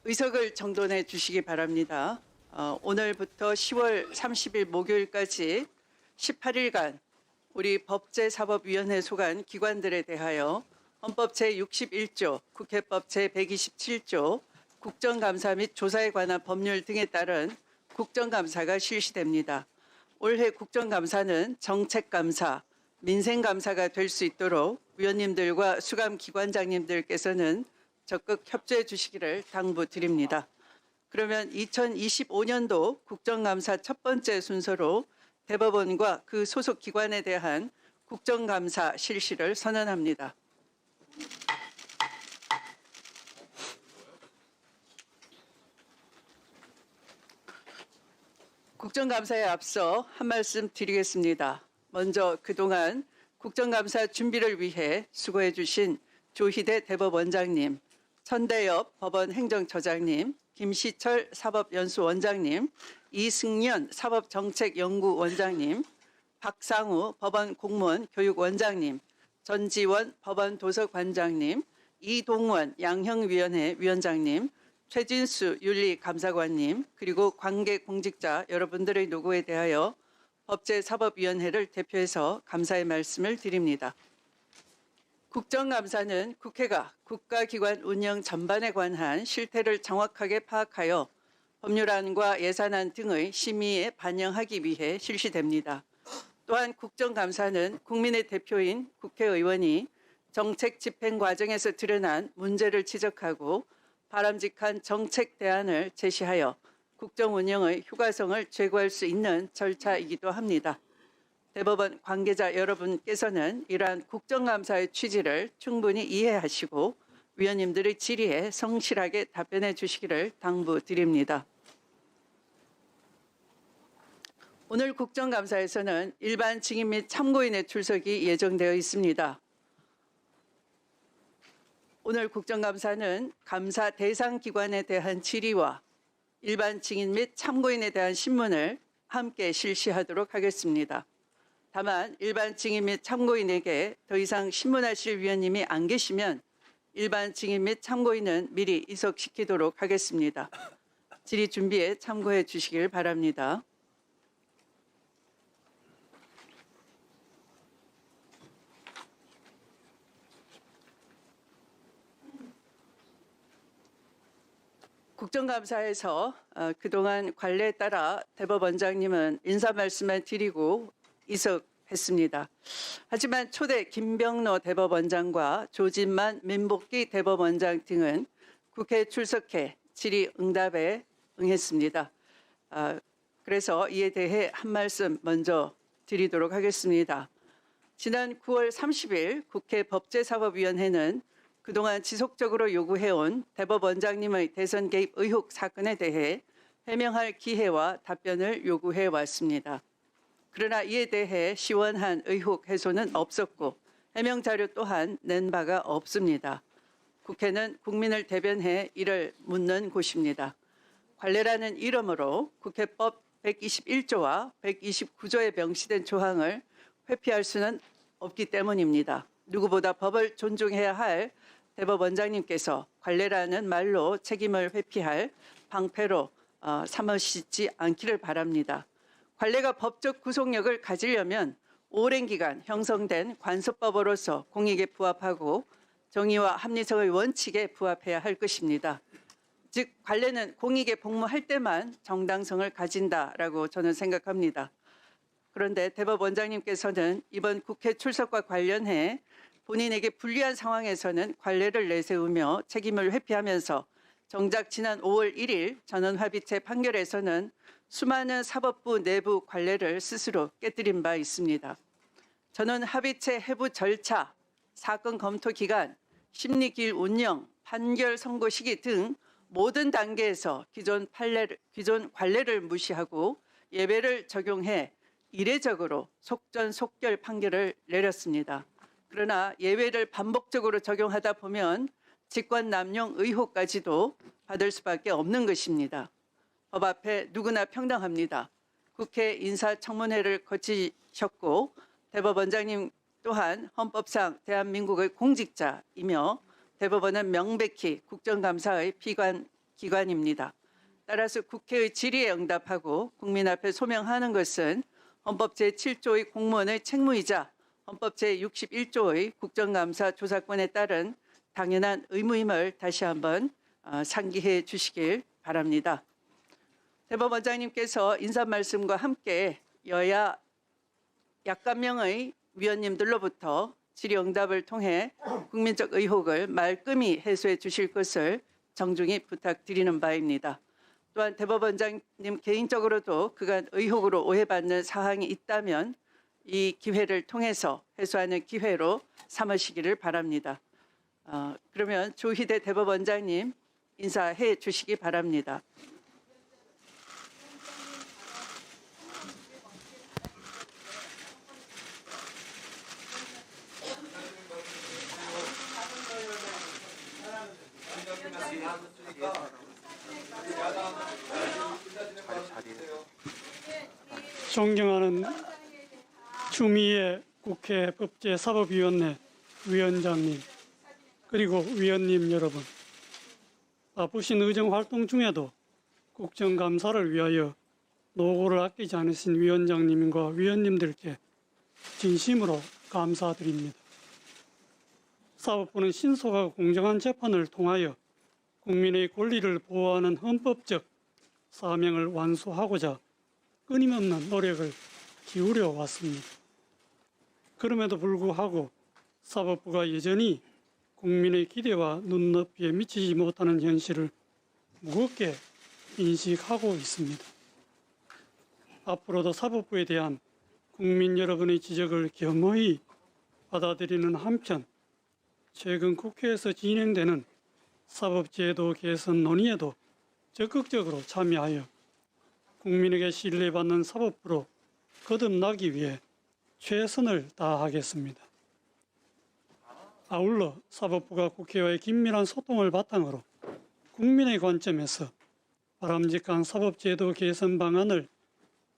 의석을 정돈해 주시기 바랍니다. 오늘부터 10월 30일 목요일까지 18일간 우리 법제사법위원회 소관 기관들에 대하여 헌법 제61조, 국회법 제127조, 국정감사 및 조사에 관한 법률 등에 따른 국정감사가 실시됩니다. 올해 국정감사는 정책감사, 민생감사가 될 수 있도록 위원님들과 수감기관장님들께서는 적극 협조해 주시기를 당부드립니다. 그러면 2025년도 국정감사 첫 번째 순서로 대법원과 그 소속 기관에 대한 국정감사 실시를 선언합니다. 국정감사에 앞서 한 말씀 드리겠습니다. 먼저 그동안 국정감사 준비를 위해 수고해 주신 조희대 대법원장님, 천대엽 법원 행정처장님, 김시철 사법연수원장님, 이승연 사법정책연구원장님, 박상우 법원 공무원 교육원장님, 전지원 법원 도서관장님, 이동원 양형위원회 위원장님, 최진수 윤리감사관님, 그리고 관계공직자 여러분들의 노고에 대하여 법제사법위원회를 대표해서 감사의 말씀을 드립니다. 국정감사는 국회가 국가기관 운영 전반에 관한 실태를 정확하게 파악하여 법률안과 예산안 등의 심의에 반영하기 위해 실시됩니다. 또한 국정감사는 국민의 대표인 국회의원이 정책 집행 과정에서 드러난 문제를 지적하고 바람직한 정책 대안을 제시하여 국정 운영의 효과성을 제고할 수 있는 절차이기도 합니다. 대법원 관계자 여러분께서는 이러한 국정감사의 취지를 충분히 이해하시고 위원님들의 질의에 성실하게 답변해 주시기를 당부드립니다. 오늘 국정감사에서는 일반 증인 및 참고인의 출석이 예정되어 있습니다. 오늘 국정감사는 감사 대상 기관에 대한 질의와 일반 증인 및 참고인에 대한 신문을 함께 실시하도록 하겠습니다. 다만 일반 증인 및 참고인에게 더 이상 신문하실 위원님이 안 계시면 일반 증인 및 참고인은 미리 이석시키도록 하겠습니다. 질의 준비에 참고해 주시길 바랍니다. 국정감사에서 그동안 관례에 따라 대법원장님은 인사 말씀만 드리고 이석했습니다. 하지만 초대 김병로 대법원장과 조진만 민복기 대법원장 등은 국회에 출석해 질의 응답에 응했습니다. 그래서 이에 대해 한 말씀 먼저 드리도록 하겠습니다. 지난 9월 30일 국회 법제사법위원회는 그동안 지속적으로 요구해온 대법원장님의 대선 개입 의혹 사건에 대해 해명할 기회와 답변을 요구해 왔습니다. 그러나 이에 대해 시원한 의혹 해소는 없었고 해명 자료 또한 낸 바가 없습니다. 국회는 국민을 대변해 이를 묻는 곳입니다. 관례라는 이름으로 국회법 121조와 129조에 명시된 조항을 회피할 수는 없기 때문입니다. 누구보다 법을 존중해야 할 대법원장님께서 관례라는 말로 책임을 회피할 방패로 삼으시지 않기를 바랍니다. 관례가 법적 구속력을 가지려면 오랜 기간 형성된 관습법으로서 공익에 부합하고 정의와 합리성의 원칙에 부합해야 할 것입니다. 즉 관례는 공익에 복무할 때만 정당성을 가진다라고 저는 생각합니다. 그런데 대법원장님께서는 이번 국회 출석과 관련해 본인에게 불리한 상황에서는 관례를 내세우며 책임을 회피하면서 정작 지난 5월 1일 전원합의체 판결에서는 수많은 사법부 내부 관례를 스스로 깨뜨린 바 있습니다. 전원합의체 해부 절차, 사건 검토 기간, 심리기일 운영, 판결 선고 시기 등 모든 단계에서 기존 관례를 무시하고 예외를 적용해 이례적으로 속전속결 판결을 내렸습니다. 그러나 예외를 반복적으로 적용하다 보면 직권남용 의혹까지도 받을 수밖에 없는 것입니다. 법 앞에 누구나 평등합니다. 국회 인사청문회를 거치셨고 대법원장님 또한 헌법상 대한민국의 공직자이며 대법원은 명백히 국정감사의 기관입니다. 따라서 국회의 질의에 응답하고 국민 앞에 소명하는 것은 헌법 제7조의 공무원의 책무이자 헌법 제61조의 국정감사 조사권에 따른 당연한 의무임을 다시 한번 상기해 주시길 바랍니다. 대법원장님께서 인사 말씀과 함께 여야 약간 명의 위원님들로부터 질의응답을 통해 국민적 의혹을 말끔히 해소해 주실 것을 정중히 부탁드리는 바입니다. 또한 대법원장님 개인적으로도 그간 의혹으로 오해받는 사항이 있다면 이 기회를 통해서 해소하는 기회로 삼으시기를 바랍니다. 그러면 조희대 대법원장님 인사해 주시기 바랍니다. 존경하는 추미애 국회 법제사법위원회 위원장님 그리고 위원님 여러분, 바쁘신 의정활동 중에도 국정감사를 위하여 노고를 아끼지 않으신 위원장님과 위원님들께 진심으로 감사드립니다. 사법부는 신속하고 공정한 재판을 통하여 국민의 권리를 보호하는 헌법적 사명을 완수하고자 끊임없는 노력을 기울여 왔습니다. 그럼에도 불구하고 사법부가 여전히 국민의 기대와 눈높이에 미치지 못하는 현실을 무겁게 인식하고 있습니다. 앞으로도 사법부에 대한 국민 여러분의 지적을 겸허히 받아들이는 한편 최근 국회에서 진행되는 사법제도 개선 논의에도 적극적으로 참여하여 국민에게 신뢰받는 사법부로 거듭나기 위해 최선을 다하겠습니다. 아울러 사법부가 국회와의 긴밀한 소통을 바탕으로 국민의 관점에서 바람직한 사법제도 개선 방안을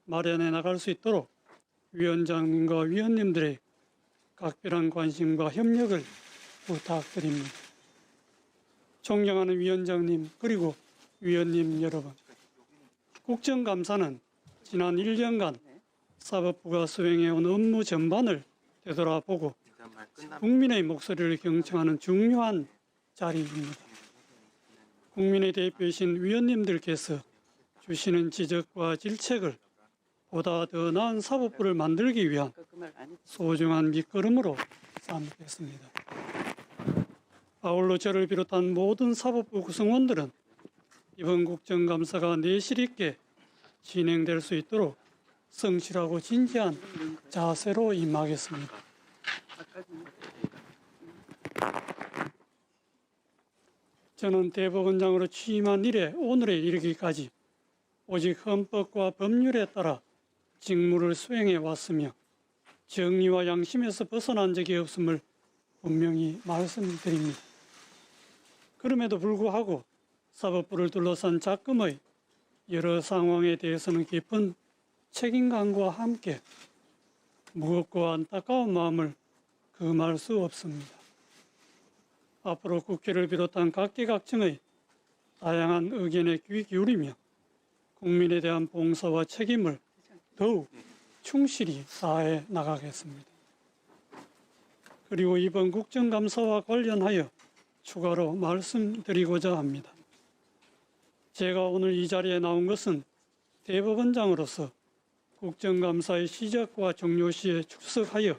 마련해 나갈 수 있도록 위원장님과 위원님들의 각별한 관심과 협력을 부탁드립니다. 존경하는 위원장님 그리고 위원님 여러분, 국정감사는 지난 1년간 사법부가 수행해온 업무 전반을 되돌아보고 국민의 목소리를 경청하는 중요한 자리입니다. 국민의 대표이신 위원님들께서 주시는 지적과 질책을 보다 더 나은 사법부를 만들기 위한 소중한 밑거름으로 삼겠습니다. 아울러 저를 비롯한 모든 사법부 구성원들은 이번 국정감사가 내실 있게 진행될 수 있도록 성실하고 진지한 자세로 임하겠습니다. 저는 대법원장으로 취임한 이래 오늘에 이르기까지 오직 헌법과 법률에 따라 직무를 수행해 왔으며 정의와 양심에서 벗어난 적이 없음을 분명히 말씀드립니다. 그럼에도 불구하고 사법부를 둘러싼 작금의 여러 상황에 대해서는 깊은 책임감과 함께 무겁고 안타까운 마음을 금할 수 없습니다. 앞으로 국회를 비롯한 각계각층의 다양한 의견에 귀 기울이며 국민에 대한 봉사와 책임을 더욱 충실히 다해 나가겠습니다. 그리고 이번 국정감사와 관련하여 추가로 말씀드리고자 합니다. 제가 오늘 이 자리에 나온 것은 대법원장으로서 국정감사의 시작과 종료 시에 출석하여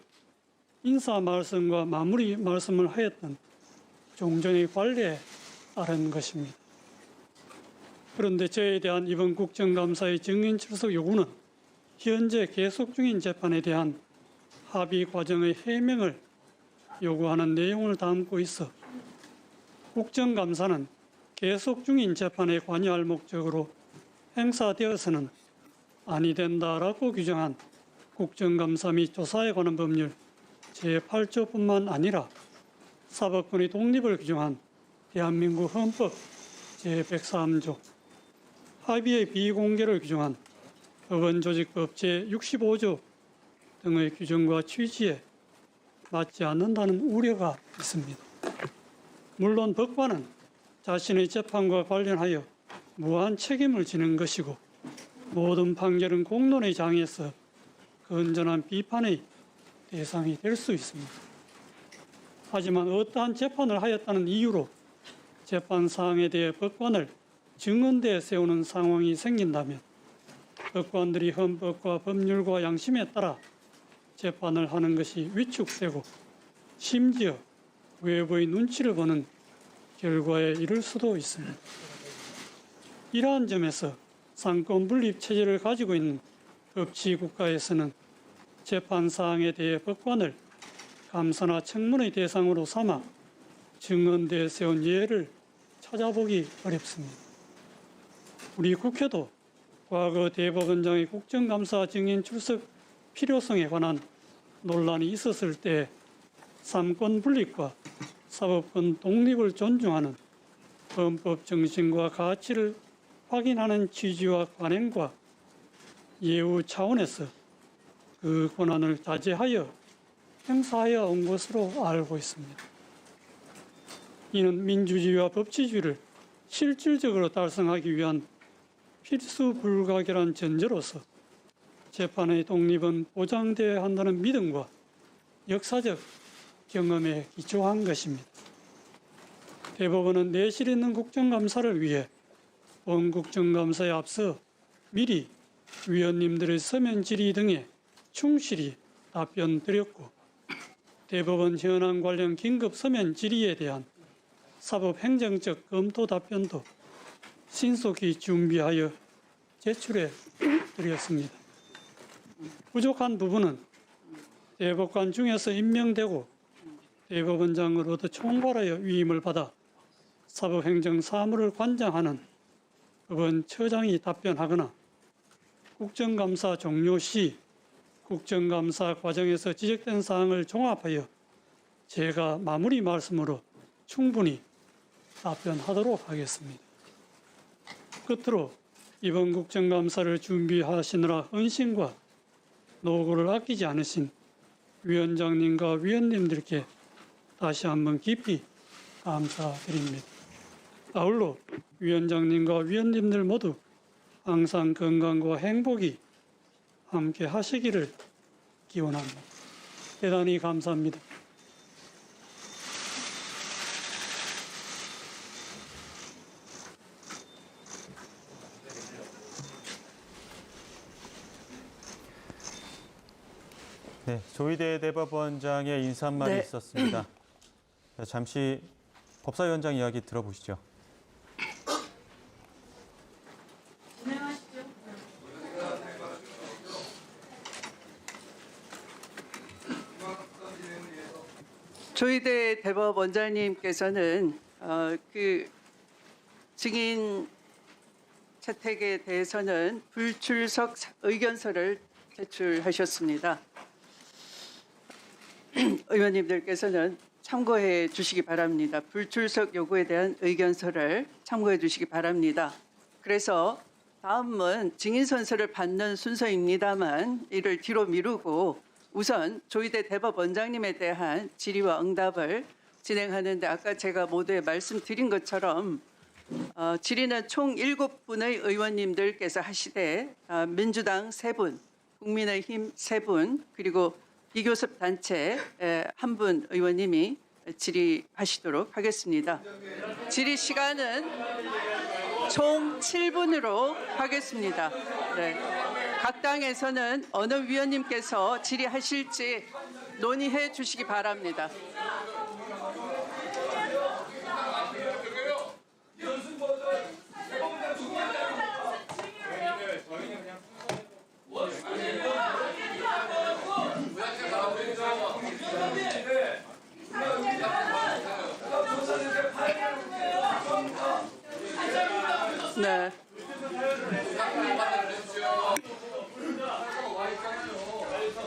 인사 말씀과 마무리 말씀을 하였던 종전의 관례에 따른 것입니다. 그런데 저에 대한 이번 국정감사의 정인 출석 요구는 현재 계속 중인 재판에 대한 합의 과정의 해명을 요구하는 내용을 담고 있어 국정감사는 계속 중인 재판에 관여할 목적으로 행사되어서는 아니 된다라고 규정한 국정감사 및 조사에 관한 법률 제8조뿐만 아니라 사법권의 독립을 규정한 대한민국 헌법 제103조, 합의의 비공개를 규정한 법원조직법 제65조 등의 규정과 취지에 맞지 않는다는 우려가 있습니다. 물론 법관은 자신의 재판과 관련하여 무한 책임을 지는 것이고 모든 판결은 공론의 장에서 건전한 비판의 대상이 될 수 있습니다. 하지만 어떠한 재판을 하였다는 이유로 재판 사항에 대해 법관을 증언대에 세우는 상황이 생긴다면 법관들이 헌법과 법률과 양심에 따라 재판을 하는 것이 위축되고 심지어 외부의 눈치를 보는 결과에 이를 수도 있습니다. 이러한 점에서 상권 분립 체제를 가지고 있는 법치 국가에서는 재판 사항에 대해 법관을 감사나 청문의 대상으로 삼아 증언대에 세운 예를 찾아보기 어렵습니다. 우리 국회도 과거 대법원장의 국정감사 증인 출석 필요성에 관한 논란이 있었을 때 삼권 분립과 사법권 독립을 존중하는 헌법 정신과 가치를 확인하는 취지와 관행과 예우 차원에서 그 권한을 자제하여 행사하여 온 것으로 알고 있습니다. 이는 민주주의와 법치주의를 실질적으로 달성하기 위한 필수 불가결한 전제로서 재판의 독립은 보장되어야 한다는 믿음과 역사적 경험에 기초한 것입니다. 대법원은 내실 있는 국정감사를 위해 본 국정감사에 앞서 미리 위원님들의 서면 질의 등에 충실히 답변드렸고 대법원 현안 관련 긴급 서면 질의에 대한 사법행정적 검토 답변도 신속히 준비하여 제출해 드렸습니다. 부족한 부분은 대법관 중에서 임명되고 대법원장으로부터 총괄하여 위임을 받아 사법행정 사무를 관장하는 법원처장이 답변하거나 국정감사 종료 시 국정감사 과정에서 지적된 사항을 종합하여 제가 마무리 말씀으로 충분히 답변하도록 하겠습니다. 끝으로 이번 국정감사를 준비하시느라 헌신과 노고를 아끼지 않으신 위원장님과 위원님들께 다시 한번 깊이 감사드립니다. 아울러 위원장님과 위원님들 모두 항상 건강과 행복이 함께 하시기를 기원합니다. 대단히 감사합니다. 네, 조희대 대법원장의 인사말이 네. 있었습니다. 잠시 법사위원장 이야기 들어보시죠. 조희대 대법원장님께서는 그 증인 채택에 대해서는 불출석 의견서를 제출하셨습니다. 의원님들께서는 참고해 주시기 바랍니다. 불출석 요구에 대한 의견서를 참고해 주시기 바랍니다. 그래서 다음은 증인 선서를 받는 순서입니다만 이를 뒤로 미루고 우선 조희대 대법원장님에 대한 질의와 응답을 진행하는데 아까 제가 모두에 말씀드린 것처럼 질의는 총 7분의 의원님들께서 하시되 민주당 3분, 국민의힘 3분, 그리고 비교섭 단체 1분 의원님이 질의하시도록 하겠습니다. 질의 시간은 총 7분으로 하겠습니다. 네. 각 당에서는 어느 위원님께서 질의하실지 논의해 주시기 바랍니다. 네.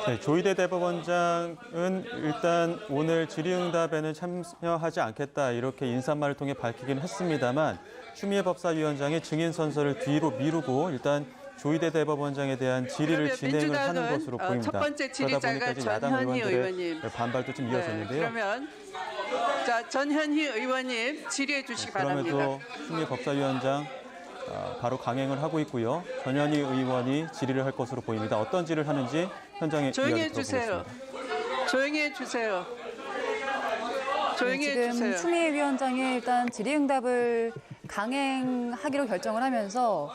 네, 조희대 대법원장은 일단 오늘 질의응답에는 참여하지 않겠다 이렇게 인사말을 통해 밝히긴 했습니다만 추미애 법사위원장이 증인 선서를 뒤로 미루고 일단 조희대 대법원장에 대한 질의를 진행을 하는 것으로 보입니다. 첫 번째 그러다 보니까 질의자가 이제 야당 전현희 의원들의 의원님. 반발도 좀 이어졌는데요. 그러면 자, 전현희 의원님 질의해 주시기 바랍니다. 그럼에도 추미애 법사위원장 바로 강행을 하고 있고요. 전현희 의원이 질의를 할 것으로 보입니다. 어떤 질의를 하는지 현장에 조용히 이야기 해주세요. 들어보겠습니다. 조용히 해주세요. 조용히 지금 해주세요. 추미애 위원장이 일단 질의응답을 강행하기로 결정을 하면서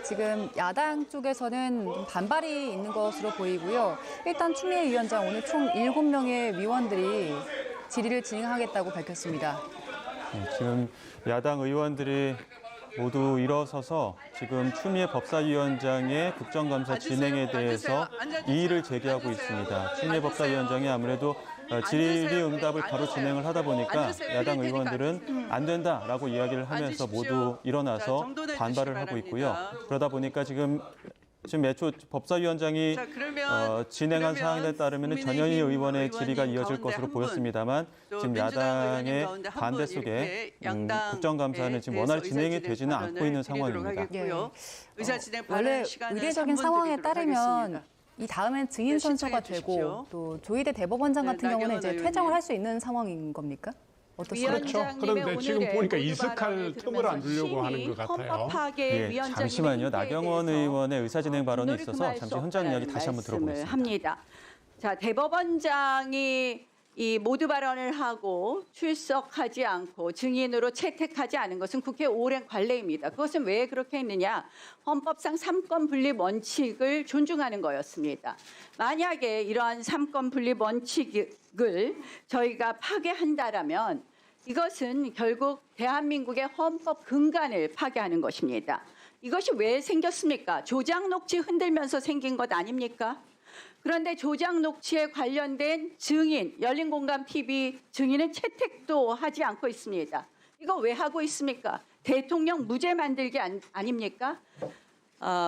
지금 야당 쪽에서는 반발이 있는 것으로 보이고요. 일단 추미애 위원장 오늘 총 7명의 위원들이 질의를 진행하겠다고 밝혔습니다. 네, 지금 야당 의원들이 모두 일어서서 지금 추미애 법사위원장의 국정감사 앉으세요. 진행에 대해서 앉으세요. 이의를 제기하고 앉으세요. 있습니다. 추미애 앉으세요. 법사위원장이 아무래도 질의응답을 바로 앉으세요. 진행을 하다 보니까 앉으세요. 야당 그럴 테니까 의원들은 안 된다라고 이야기를 하면서 앉으십시오. 모두 자, 일어나서 정돈해 반발을 주시기 하고 있고요. 바랍니다. 그러다 보니까 지금 애초 법사위원장이 자, 그러면 진행한 사항에 따르면 전현희 국민의힘 의원의 질의가 의원님 이어질 가운데 것으로 한 분, 보였습니다만 또 지금 민주당 야당의 의원님 가운데 한 반대 분 속에 이렇게 양당에 국정감사는 지금 대해서 원활 진행이 의사진행 되지는 않고 있는 발언을 드리도록 상황입니다. 하겠고요. 의사진행 원래 발언 시간은 의례적인 3분 상황에 드리도록 따르면 하겠습니다. 이 다음엔 증인 네, 선서가 신청해 되고 주십시오. 또 조희대 대법원장 네, 같은 경우는 나경원 이제 의원님. 퇴정을 할 수 있는 상황인 겁니까? 어떻습니까? 그렇죠. 그런데 지금 보니까 이색할 틈을 안 주려고 하는 것 같아요. 예, 잠시만요. 나경원 의원의 의사진행 발언이 있어서 금할 잠시 수 현장 이야기 없다는 다시 한번 말씀을 들어보겠습니다. 합니다. 자, 대법원장이 이 모두 발언을 하고 출석하지 않고 증인으로 채택하지 않은 것은 국회 오랜 관례입니다. 그것은 왜 그렇게 했느냐? 헌법상 삼권 분립 원칙을 존중하는 거였습니다. 만약에 이러한 삼권 분립 원칙을 저희가 파괴한다라면 이것은 결국 대한민국의 헌법 근간을 파괴하는 것입니다. 이것이 왜 생겼습니까? 조작 녹취 흔들면서 생긴 것 아닙니까? 그런데 조작 녹취에 관련된 증인, 열린공감TV 증인은 채택도 하지 않고 있습니다. 이거 왜 하고 있습니까? 대통령 무죄 만들기 아닙니까?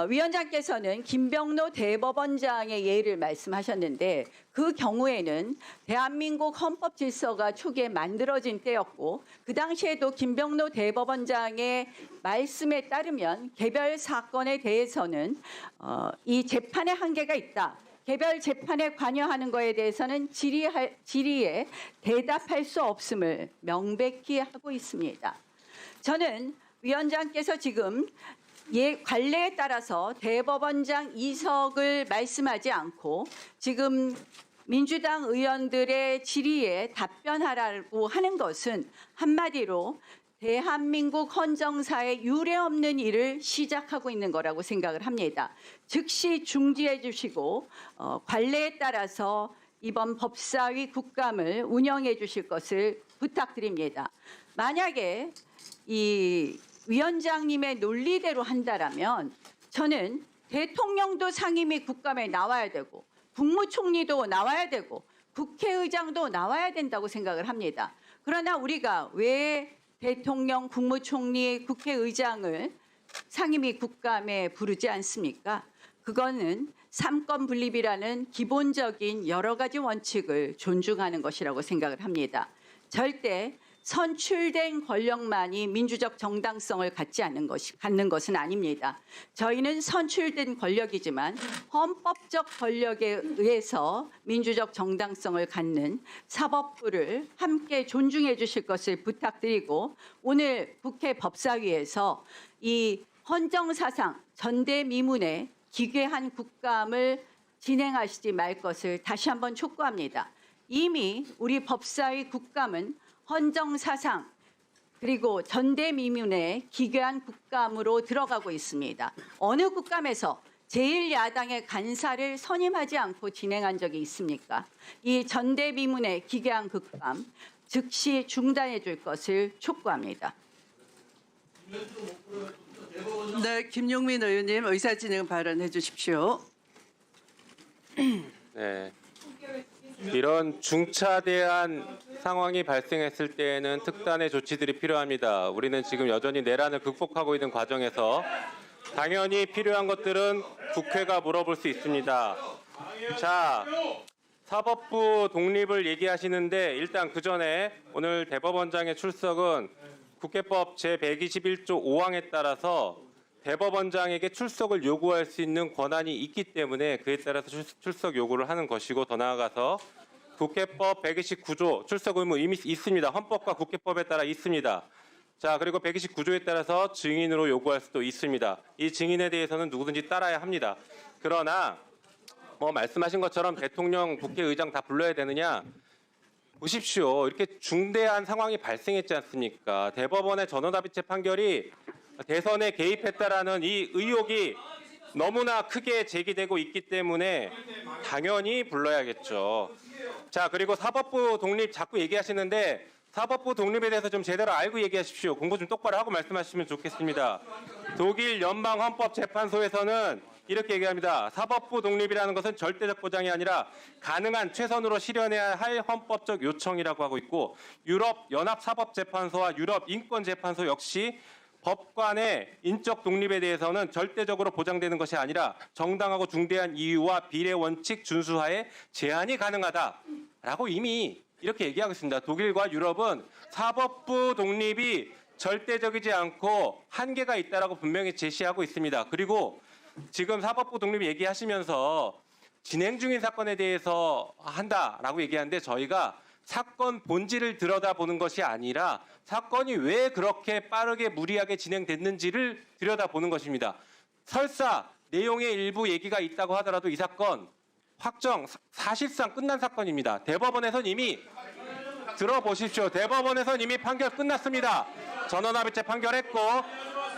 위원장께서는 김병로 대법원장의 예를 말씀하셨는데 그 경우에는 대한민국 헌법 질서가 초기에 만들어진 때였고 그 당시에도 김병로 대법원장의 말씀에 따르면 개별 사건에 대해서는 이 재판의 한계가 있다. 개별 재판에 관여하는 것에 대해서는 질의에 대답할 수 없음을 명백히 하고 있습니다. 저는 위원장께서 지금 관례에 따라서 대법원장 이석을 말씀하지 않고 지금 민주당 의원들의 질의에 답변하라고 하는 것은 한마디로 대한민국 헌정사에 유례없는 일을 시작하고 있는 거라고 생각을 합니다. 즉시 중지해 주시고 관례에 따라서 이번 법사위 국감을 운영해 주실 것을 부탁드립니다. 만약에 이 위원장님의 논리대로 한다라면 저는 대통령도 상임위 국감에 나와야 되고 국무총리도 나와야 되고 국회의장도 나와야 된다고 생각을 합니다. 그러나 우리가 왜 대통령, 국무총리, 국회의장을 상임위 국감에 부르지 않습니까? 그거는 삼권 분립이라는 기본적인 여러 가지 원칙을 존중하는 것이라고 생각을 합니다. 절대 선출된 권력만이 민주적 정당성을 갖는 것은 아닙니다. 저희는 선출된 권력이지만 헌법적 권력에 의해서 민주적 정당성을 갖는 사법부를 함께 존중해 주실 것을 부탁드리고 오늘 국회 법사위에서 이 헌정사상 전대미문의 기괴한 국감을 진행하시지 말 것을 다시 한번 촉구합니다. 이미 우리 법사위 국감은 헌정사상 그리고 전대미문의 기괴한 국감으로 들어가고 있습니다. 어느 국감에서 제1야당의 간사를 선임하지 않고 진행한 적이 있습니까? 이 전대미문의 기괴한 국감 즉시 중단해 줄 것을 촉구합니다. 네, 김용민 의원님 의사진행 발언해 주십시오. 네. 이런 중차대한 상황이 발생했을 때에는 특단의 조치들이 필요합니다. 우리는 지금 여전히 내란을 극복하고 있는 과정에서 당연히 필요한 것들은 국회가 물어볼 수 있습니다. 자, 사법부 독립을 얘기하시는데 일단 그 전에 오늘 대법원장의 출석은 국회법 제121조 5항에 따라서 대법원장에게 출석을 요구할 수 있는 권한이 있기 때문에 그에 따라서 출석 요구를 하는 것이고 더 나아가서 국회법 129조 출석 의무 이미 있습니다. 헌법과 국회법에 따라 있습니다. 자, 그리고 129조에 따라서 증인으로 요구할 수도 있습니다. 이 증인에 대해서는 누구든지 따라야 합니다. 그러나 뭐 말씀하신 것처럼 대통령, 국회의장 다 불러야 되느냐? 보십시오. 이렇게 중대한 상황이 발생했지 않습니까? 대법원의 전원합의체 판결이 대선에 개입했다라는 이 의혹이 너무나 크게 제기되고 있기 때문에 당연히 불러야겠죠. 자, 그리고 사법부 독립 자꾸 얘기하시는데 사법부 독립에 대해서 좀 제대로 알고 얘기하십시오. 공부 좀 똑바로 하고 말씀하시면 좋겠습니다. 독일 연방헌법재판소에서는 이렇게 얘기합니다. 사법부 독립이라는 것은 절대적 보장이 아니라 가능한 최선으로 실현해야 할 헌법적 요청이라고 하고 있고, 유럽 연합사법재판소와 유럽 인권재판소 역시 법관의 인적 독립에 대해서는 절대적으로 보장되는 것이 아니라 정당하고 중대한 이유와 비례 원칙 준수하에 제한이 가능하다라고 이미 이렇게 얘기하고 있습니다. 독일과 유럽은 사법부 독립이 절대적이지 않고 한계가 있다라고 분명히 제시하고 있습니다. 그리고 지금 사법부 독립 얘기하시면서 진행 중인 사건에 대해서 한다라고 얘기하는데 저희가 사건 본질을 들여다보는 것이 아니라 사건이 왜 그렇게 빠르게 무리하게 진행됐는지를 들여다보는 것입니다. 설사 내용의 일부 얘기가 있다고 하더라도 이 사건 확정 사실상 끝난 사건입니다. 대법원에선 이미 들어보십시오. 대법원에선 이미 판결 끝났습니다. 전원합의체 판결했고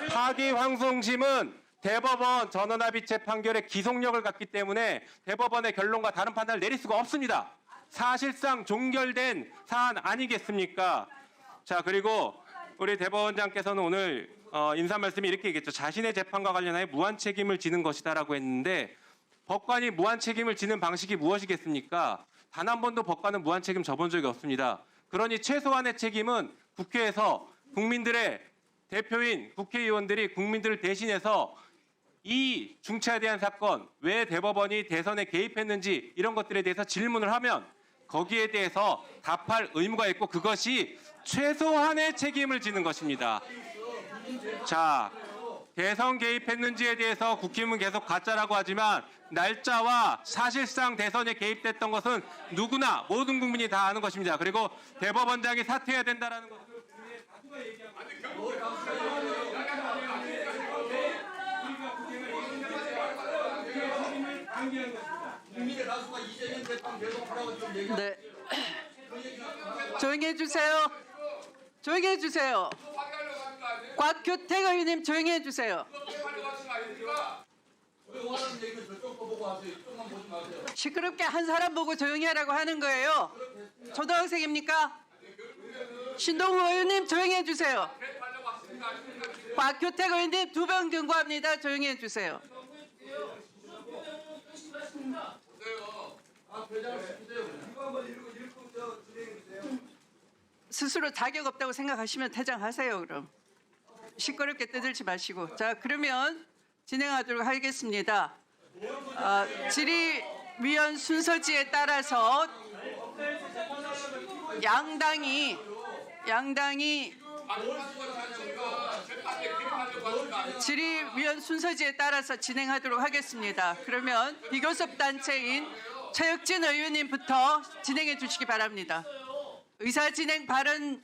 파기환송심은 대법원 전원합의체 판결의 기속력을 갖기 때문에 대법원의 결론과 다른 판단을 내릴 수가 없습니다. 사실상 종결된 사안 아니겠습니까? 자, 그리고 우리 대법원장께서는 오늘 인사 말씀이 이렇게 얘기했죠. 자신의 재판과 관련하여 무한 책임을 지는 것이다라고 했는데 법관이 무한 책임을 지는 방식이 무엇이겠습니까? 단 한 번도 법관은 무한 책임 져본 적이 없습니다. 그러니 최소한의 책임은 국회에서 국민들의 대표인 국회의원들이 국민들을 대신해서 이 중차대한 사건, 왜 대법원이 대선에 개입했는지 이런 것들에 대해서 질문을 하면 거기에 대해서 답할 의무가 있고 그것이 최소한의 책임을 지는 것입니다. 자, 대선 개입했는지에 대해서 국힘은 계속 가짜라고 하지만 날짜와 사실상 대선에 개입됐던 것은 누구나 모든 국민이 다 아는 것입니다. 그리고 대법원장이 사퇴해야 된다는 것을 국민의 다수가 얘기합니다. 국민의 다수가 이재명 재판 계속하라고 좀 얘기. 네. 조용히 해주세요. 조용히 해주세요. 곽규택 의원님 조용히 해주세요. 시끄럽게 한 사람 보고 조용히 하라고 하는 거예요. 초등학생입니까? 신동우 의원님 조용히 해주세요. 곽규택 의원님 2번 경고합니다. 조용히 해주세요. 스스로 자격 없다고 생각하시면 퇴장하세요. 그럼 시끄럽게 떠들지 마시고. 자, 그러면 진행하도록 하겠습니다. 질의위원 순서지에 따라서 양당이 질의위원 순서지에 따라서 진행하도록 하겠습니다. 그러면 비교섭 단체인 최혁진 의원님부터 진행해 주시기 바랍니다. 의사 진행 발언을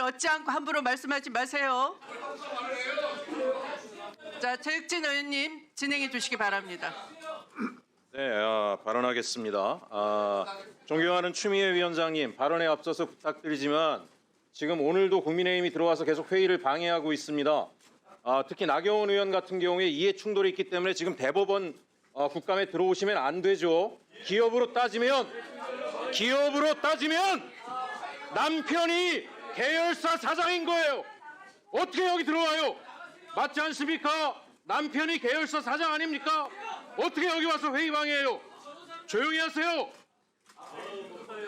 얻지 않고 함부로 말씀하지 마세요. 자, 최혁진 의원님 진행해 주시기 바랍니다. 네, 발언하겠습니다. 존경하는 추미애 위원장님, 발언에 앞서서 부탁드리지만 지금 오늘도 국민의힘이 들어와서 계속 회의를 방해하고 있습니다. 특히 나경원 의원 같은 경우에 이해 충돌이 있기 때문에 지금 대법원 국감에 들어오시면 안 되죠. 기업으로 따지면 남편이 계열사 사장인 거예요. 어떻게 여기 들어와요? 맞지 않습니까? 남편이 계열사 사장 아닙니까? 어떻게 여기 와서 회의 방해해요? 조용히 하세요.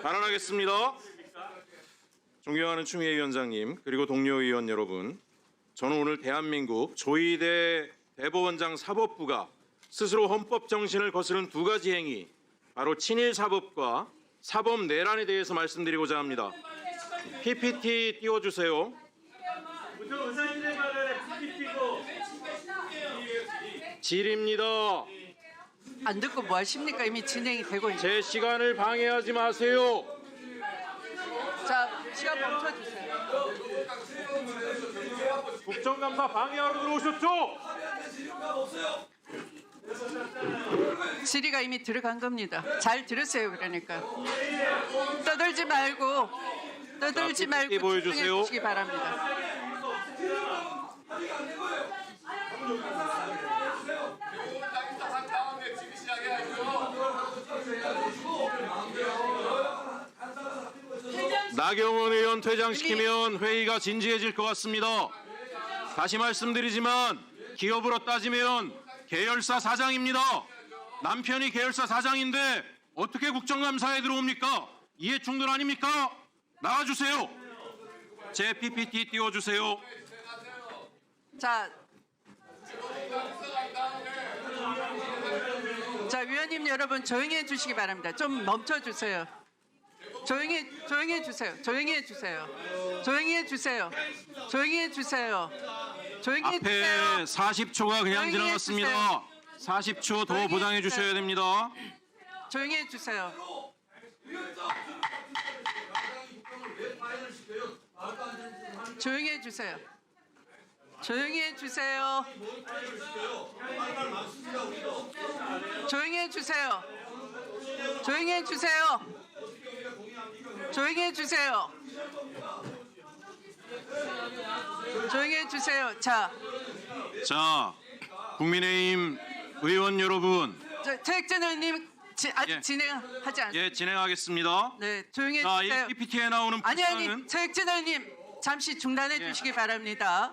발언하겠습니다. 존경하는 추미애 위원장님 그리고 동료 의원 여러분, 저는 오늘 대한민국 조희대 대법원장 사법부가 스스로 헌법 정신을 거스른 두 가지 행위, 바로 친일 사법과 사법 내란에 대해서 말씀드리고자 합니다. PPT 띄워주세요. 질입니다. 안 듣고 뭐 하십니까? 이미 진행이 되고 있는. 제 시간을 방해하지 마세요. 자, 시간 멈춰주세요. 국정감사 방해하러 들어오셨죠? 질의가 이미 들어간 겁니다. 잘 들으세요. 그러니까 떠들지 말고 자, PPT 보여주세요. 집중해 주시기 바랍니다. 나경원 의원 퇴장시키면 회의가 진지해질 것 같습니다. 다시 말씀드리지만 기업으로 따지면 계열사 사장입니다. 남편이 계열사 사장인데 어떻게 국정감사에 들어옵니까? 이해충돌 아닙니까? 나와주세요. 제 PPT 띄워주세요. 자, 위원님 여러분 조용히 해주시기 바랍니다. 좀 멈춰주세요. 조용히 해주세요. 조용히 해주세요. 조용히 해주세요. 조용히 해주세요. 조용히 앞에 해주세요. 40초가 그냥 조용히 지나갔습니다. 40초 더 조용히 보장해 해주세요. 주셔야 됩니다. 조용히 해주세요. 조용히 해주세요. 조용히 해주세요. 조용히 해주세요. 조용히 해주세요. 조용히 해주세요. 조용히 해주세요. 자, 국민의힘 의원 여러분, 최익진 의원님 아직 예. 진행하지 않습니다. 예, 진행하겠습니다. 네, 조용히 자, 이 해주세요. PPT에 나오는 아니 불상은 최익진 의원님 잠시 중단해 예. 주시기 바랍니다.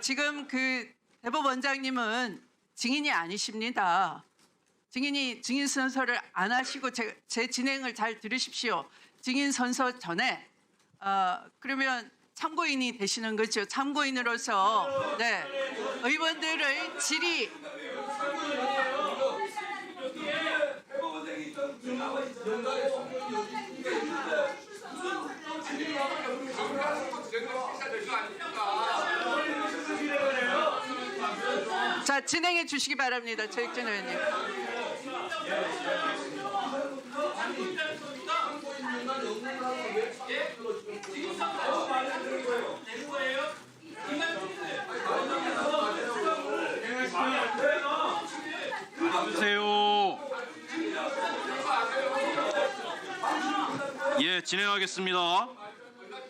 지금 그 대법원장님은 증인이 아니십니다. 증인 선서를 안 하시고 제 진행을 잘 들으십시오. 증인 선서 전에 그러면 참고인이 되시는 거죠. 참고인으로서 네, 의원들의 질의 자, 진행해 주시기 바랍니다. 최익진 의원님. 주세요. 예, 진행하겠습니다.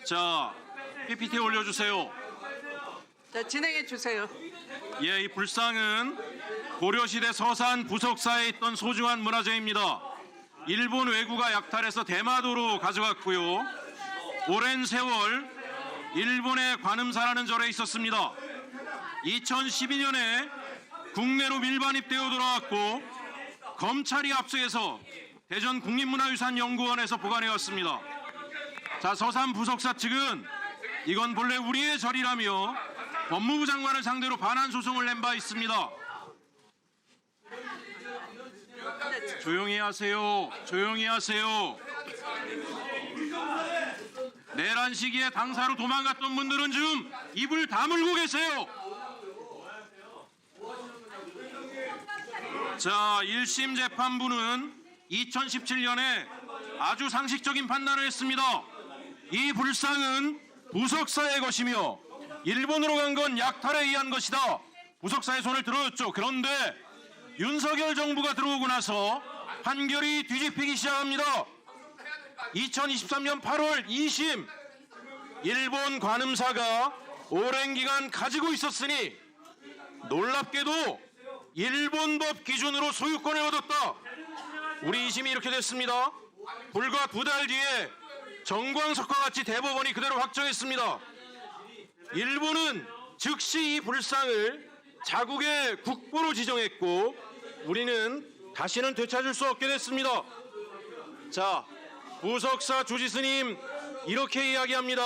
자, PPT 올려주세요. 자, 진행해 주세요. 예, 이 불상은 고려시대 서산 부석사에 있던 소중한 문화재입니다. 일본 왜구가 약탈해서 대마도로 가져갔고요. 오랜 세월 일본의 관음사라는 절에 있었습니다. 2012년에 국내로 밀반입되어 돌아왔고 검찰이 압수해서 대전 국립문화유산연구원에서 보관해왔습니다. 자, 서산 부석사 측은 이건 본래 우리의 절이라며 법무부 장관을 상대로 반환 소송을 낸 바 있습니다. 조용히 하세요. 조용히 하세요. 내란 시기에 당사로 도망갔던 분들은 좀 입을 다물고 계세요. 자, 1심 재판부는 2017년에 아주 상식적인 판단을 했습니다. 이 불상은 부석사의 것이며 일본으로 간 건 약탈에 의한 것이다. 부석사의 손을 들어줬죠. 그런데 윤석열 정부가 들어오고 나서 판결이 뒤집히기 시작합니다. 2023년 8월 2심 일본 관음사가 오랜 기간 가지고 있었으니 놀랍게도 일본법 기준으로 소유권을 얻었다. 우리 2심이 이렇게 됐습니다. 불과 2달 뒤에 정광석과 같이 대법원이 그대로 확정했습니다. 일본은 즉시 이 불상을 자국의 국보로 지정했고 우리는 다시는 되찾을 수 없게 됐습니다. 자, 부석사 주지스님 이렇게 이야기합니다.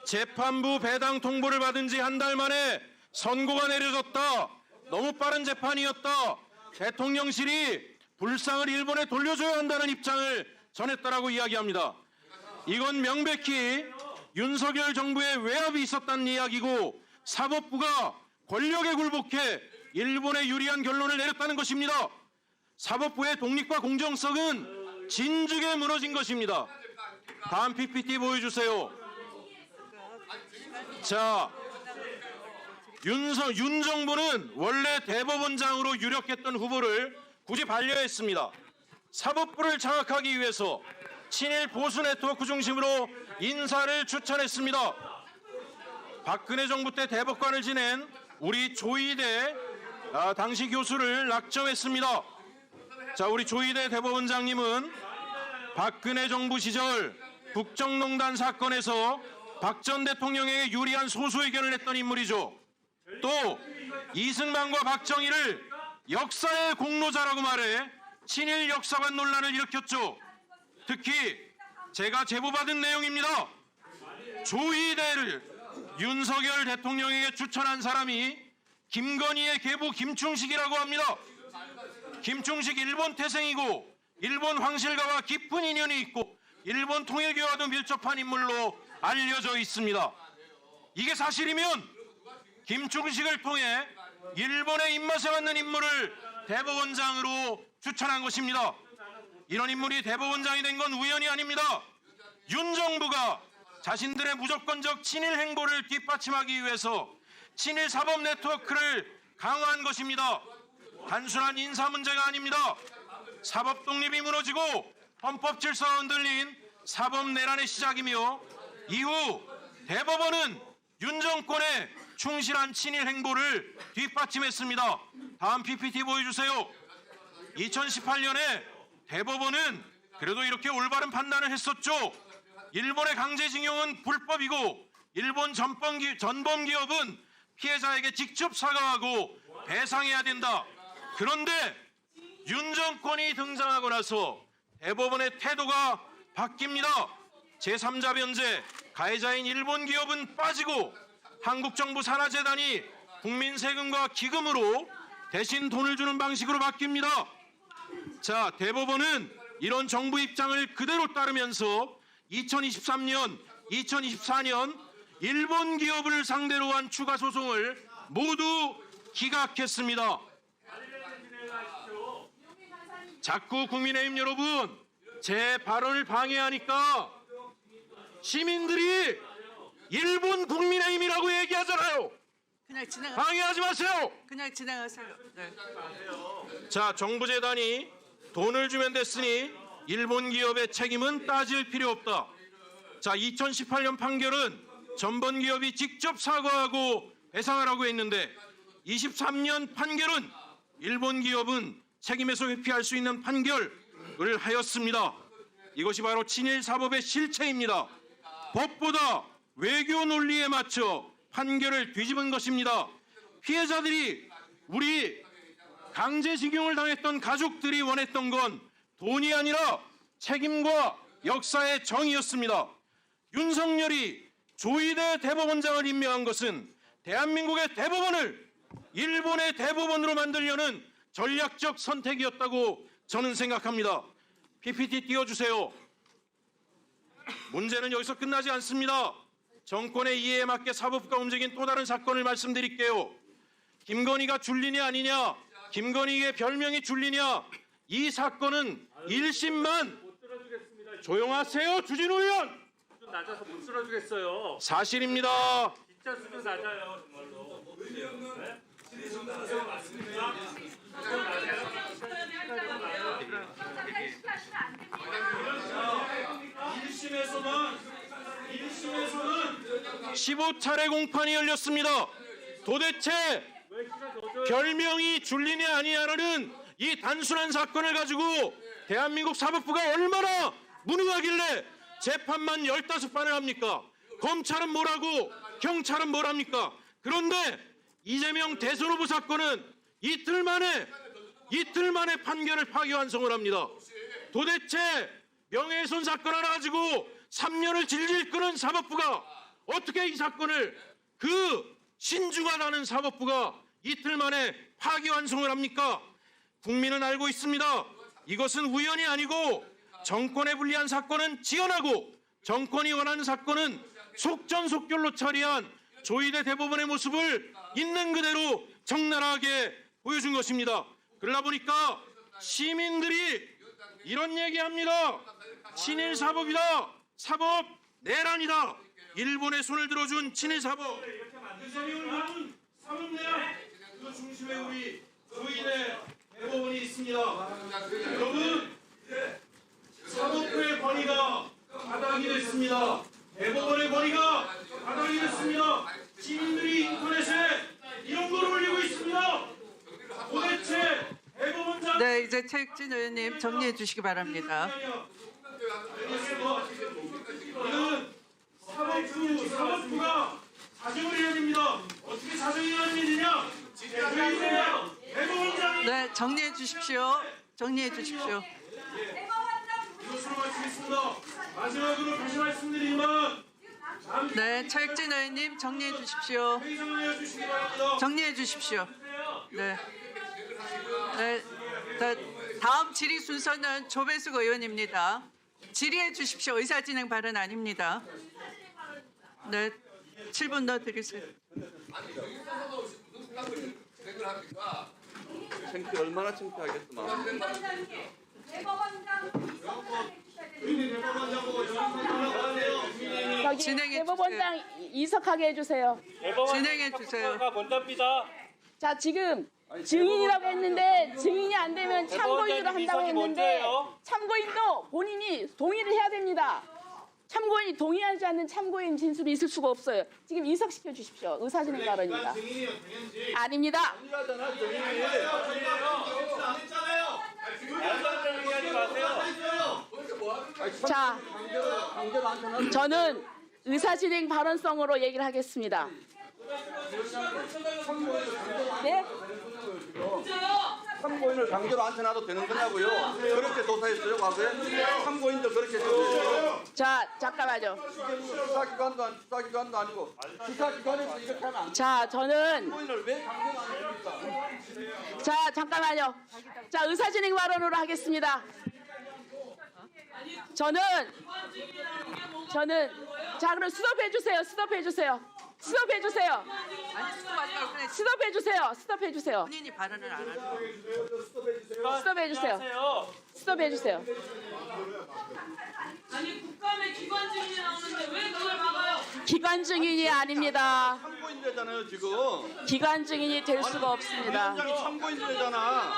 재판부 배당 통보를 받은 지 한 달 만에 선고가 내려졌다. 너무 빠른 재판이었다. 대통령실이 불상을 일본에 돌려줘야 한다는 입장을 전했다라고 이야기합니다. 이건 명백히 윤석열 정부의 외압이 있었다는 이야기고 사법부가 권력에 굴복해 일본에 유리한 결론을 내렸다는 것입니다. 사법부의 독립과 공정성은 진즉에 무너진 것입니다. 다음 PPT 보여주세요. 자, 윤 정부는 원래 대법원장으로 유력했던 후보를 굳이 반려했습니다. 사법부를 장악하기 위해서 친일 보수 네트워크 중심으로 인사를 추천했습니다. 박근혜 정부 때 대법관을 지낸 우리 조이대 당시 교수를 낙점했습니다. 자, 우리 조이대 대법원장님은 박근혜 정부 시절 국정농단 사건에서 박 전 대통령에게 유리한 소수 의견을 냈던 인물이죠. 또 이승만과 박정희를 역사의 공로자라고 말해 친일 역사관 논란을 일으켰죠. 특히 제가 제보받은 내용입니다. 조이대를 윤석열 대통령에게 추천한 사람이 김건희의 계부 김충식이라고 합니다. 김충식 일본 태생이고 일본 황실가와 깊은 인연이 있고 일본 통일교와도 밀접한 인물로 알려져 있습니다. 이게 사실이면 김충식을 통해 일본의 입맛에 맞는 인물을 대법원장으로 추천한 것입니다. 이런 인물이 대법원장이 된 건 우연이 아닙니다. 윤 정부가 자신들의 무조건적 친일 행보를 뒷받침하기 위해서 친일 사법 네트워크를 강화한 것입니다. 단순한 인사 문제가 아닙니다. 사법 독립이 무너지고 헌법 질서가 흔들린 사법 내란의 시작이며 이후 대법원은 윤 정권의 충실한 친일 행보를 뒷받침했습니다. 다음 PPT 보여주세요. 2018년에 대법원은 그래도 이렇게 올바른 판단을 했었죠. 일본의 강제징용은 불법이고 일본 전범기업은 피해자에게 직접 사과하고 배상해야 된다. 그런데 윤 정권이 등장하고 나서 대법원의 태도가 바뀝니다. 제3자 변제, 가해자인 일본 기업은 빠지고 한국 정부 산하재단이 국민 세금과 기금으로 대신 돈을 주는 방식으로 바뀝니다. 자, 대법원은 이런 정부 입장을 그대로 따르면서 2023년, 2024년 일본 기업을 상대로 한 추가 소송을 모두 기각했습니다. 자꾸 국민의힘 여러분, 제 발언을 방해하니까 시민들이 일본 국민의힘이라고 얘기하잖아요. 그냥 방해하지 마세요. 그냥 진행하세요. 네. 자, 정부 재단이 돈을 주면 됐으니 일본 기업의 책임은 따질 필요 없다. 자, 2018년 판결은 전범 기업이 직접 사과하고 배상하라고 했는데 23년 판결은 일본 기업은 책임에서 회피할 수 있는 판결을 하였습니다. 이것이 바로 친일 사법의 실체입니다. 법보다 외교 논리에 맞춰 판결을 뒤집은 것입니다. 피해자들이 우리 강제징용을 당했던 가족들이 원했던 건 돈이 아니라 책임과 역사의 정의였습니다. 윤석열이 조이대 대법원장을 임명한 것은 대한민국의 대법원을 일본의 대법원으로 만들려는 전략적 선택이었다고 저는 생각합니다. PPT 띄워주세요. 문제는 여기서 끝나지 않습니다. 정권의 이해에 맞게 사법부가 움직인 또 다른 사건을 말씀드릴게요. 김건희가 줄리냐 아니냐, 김건희의 별명이 줄리냐, 이 사건은 1심만 조용하세요. 주진우 의원. 낮아서 못 쓸어주겠어요. 사실입니다. 진짜 수준 낮아요, 정말로. 네? 일심에서는 15차례 공판이 열렸습니다. 도대체 별명이 줄리냐 아니냐라는 이 단순한 사건을 가지고 대한민국 사법부가 얼마나 무능하길래 재판만 15판을 합니까? 검찰은 뭐라고, 경찰은 뭐랍니까? 그런데 이재명 대선 후보 사건은 이틀 만에 판결을 파기환송을 합니다. 도대체 명예훼손 사건 하나 가지고 3년을 질질 끄는 사법부가 어떻게 이 사건을, 그 신중하다는 사법부가 이틀 만에 파기환송을 합니까? 국민은 알고 있습니다. 이것은 우연이 아니고 정권에 불리한 사건은 지연하고 정권이 원하는 사건은 속전속결로 처리한 조이대 대법원의 모습을 있는 그대로 적나라하게 보여준 것입니다. 그러다 보니까 시민들이 이런 얘기합니다. 친일 사법이다. 사법 내란이다. 일본의 손을 들어준 친일 사법. 윤석열 남은 사법 내란. 그 중심에 우리 조이대 대법원이 있습니다. 여러분, 사법부의 권위가 바닥이 됐습니다. 대법원의 권위가 바닥이 됐습니다. 시민들이 인터넷에 이런 걸 올리고 있습니다. 도대체 대법원장 네, 이제 최익진 의원님 정리해 주시기 바랍니다. 이는 사법부가 사정을 해야 됩니다. 어떻게 사정이 해야 되느냐? 대법원장이 네, 정리해 주십시오. 정리해 주십시오. 이것으로 마치겠습니다. 마지막으로 다시 말씀드리지만 네, 최익진 의원님 정리해 주십시오. 회의장을 해주시기 바랍니다. 정리해 주십시오. 네. 네. 자, 다음 질의 순서는 조배숙 의원입니다. 질의해 주십시오. 의사진행 발언 아닙니다. 네, 7분 더 드리세요. 창피 얼마나 창피하겠구만. 저기 진행해 대법원장 이석하게 해주세요. 진행해 주세요. 먼저입니다. 자 지금 증인이라고 했는데 증인이 안 되면 참고인으로 한다고 했는데 참고인도 본인이 동의를 해야 됩니다. 참고인이 동의하지 않는 참고인 진술이 있을 수가 없어요. 지금 이석시켜 주십시오. 의사진행 발언입니다. 아닙니다. 자, 저는 의사진행 발언성으로 얘기를 하겠습니다. 네? 참고인을 강제로 앉혀놔도 되는 거냐고요? 그렇게 조사했어요, 과거에? 참고인도 그렇게 조사했어요. 자, 잠깐만요. 수사기관도 아니고 수사기관에서 이렇게 하면 안 돼. 자, 저는 참고인을 왜 강제로 안 합니까? 자, 잠깐만요. 자, 의사진행 발언으로 하겠습니다. 저는 자, 그럼 스톱해 주세요. 스톱해 주세요. 스톱해 주세요. 아니, 수고하시라고 그래. 스톱해 주세요. 스톱해 주세요. 본인이 발언을 안 하는 스톱해 주세요. 스톱해 주세요. 아니 국감에 기관 증인이 나오는데 왜 그걸 막아요? 기관 증인이 아닙니다. 참고인이잖아요, 지금. 기관 증인이 될 수가 없습니다. 위원장이 참고인이잖아.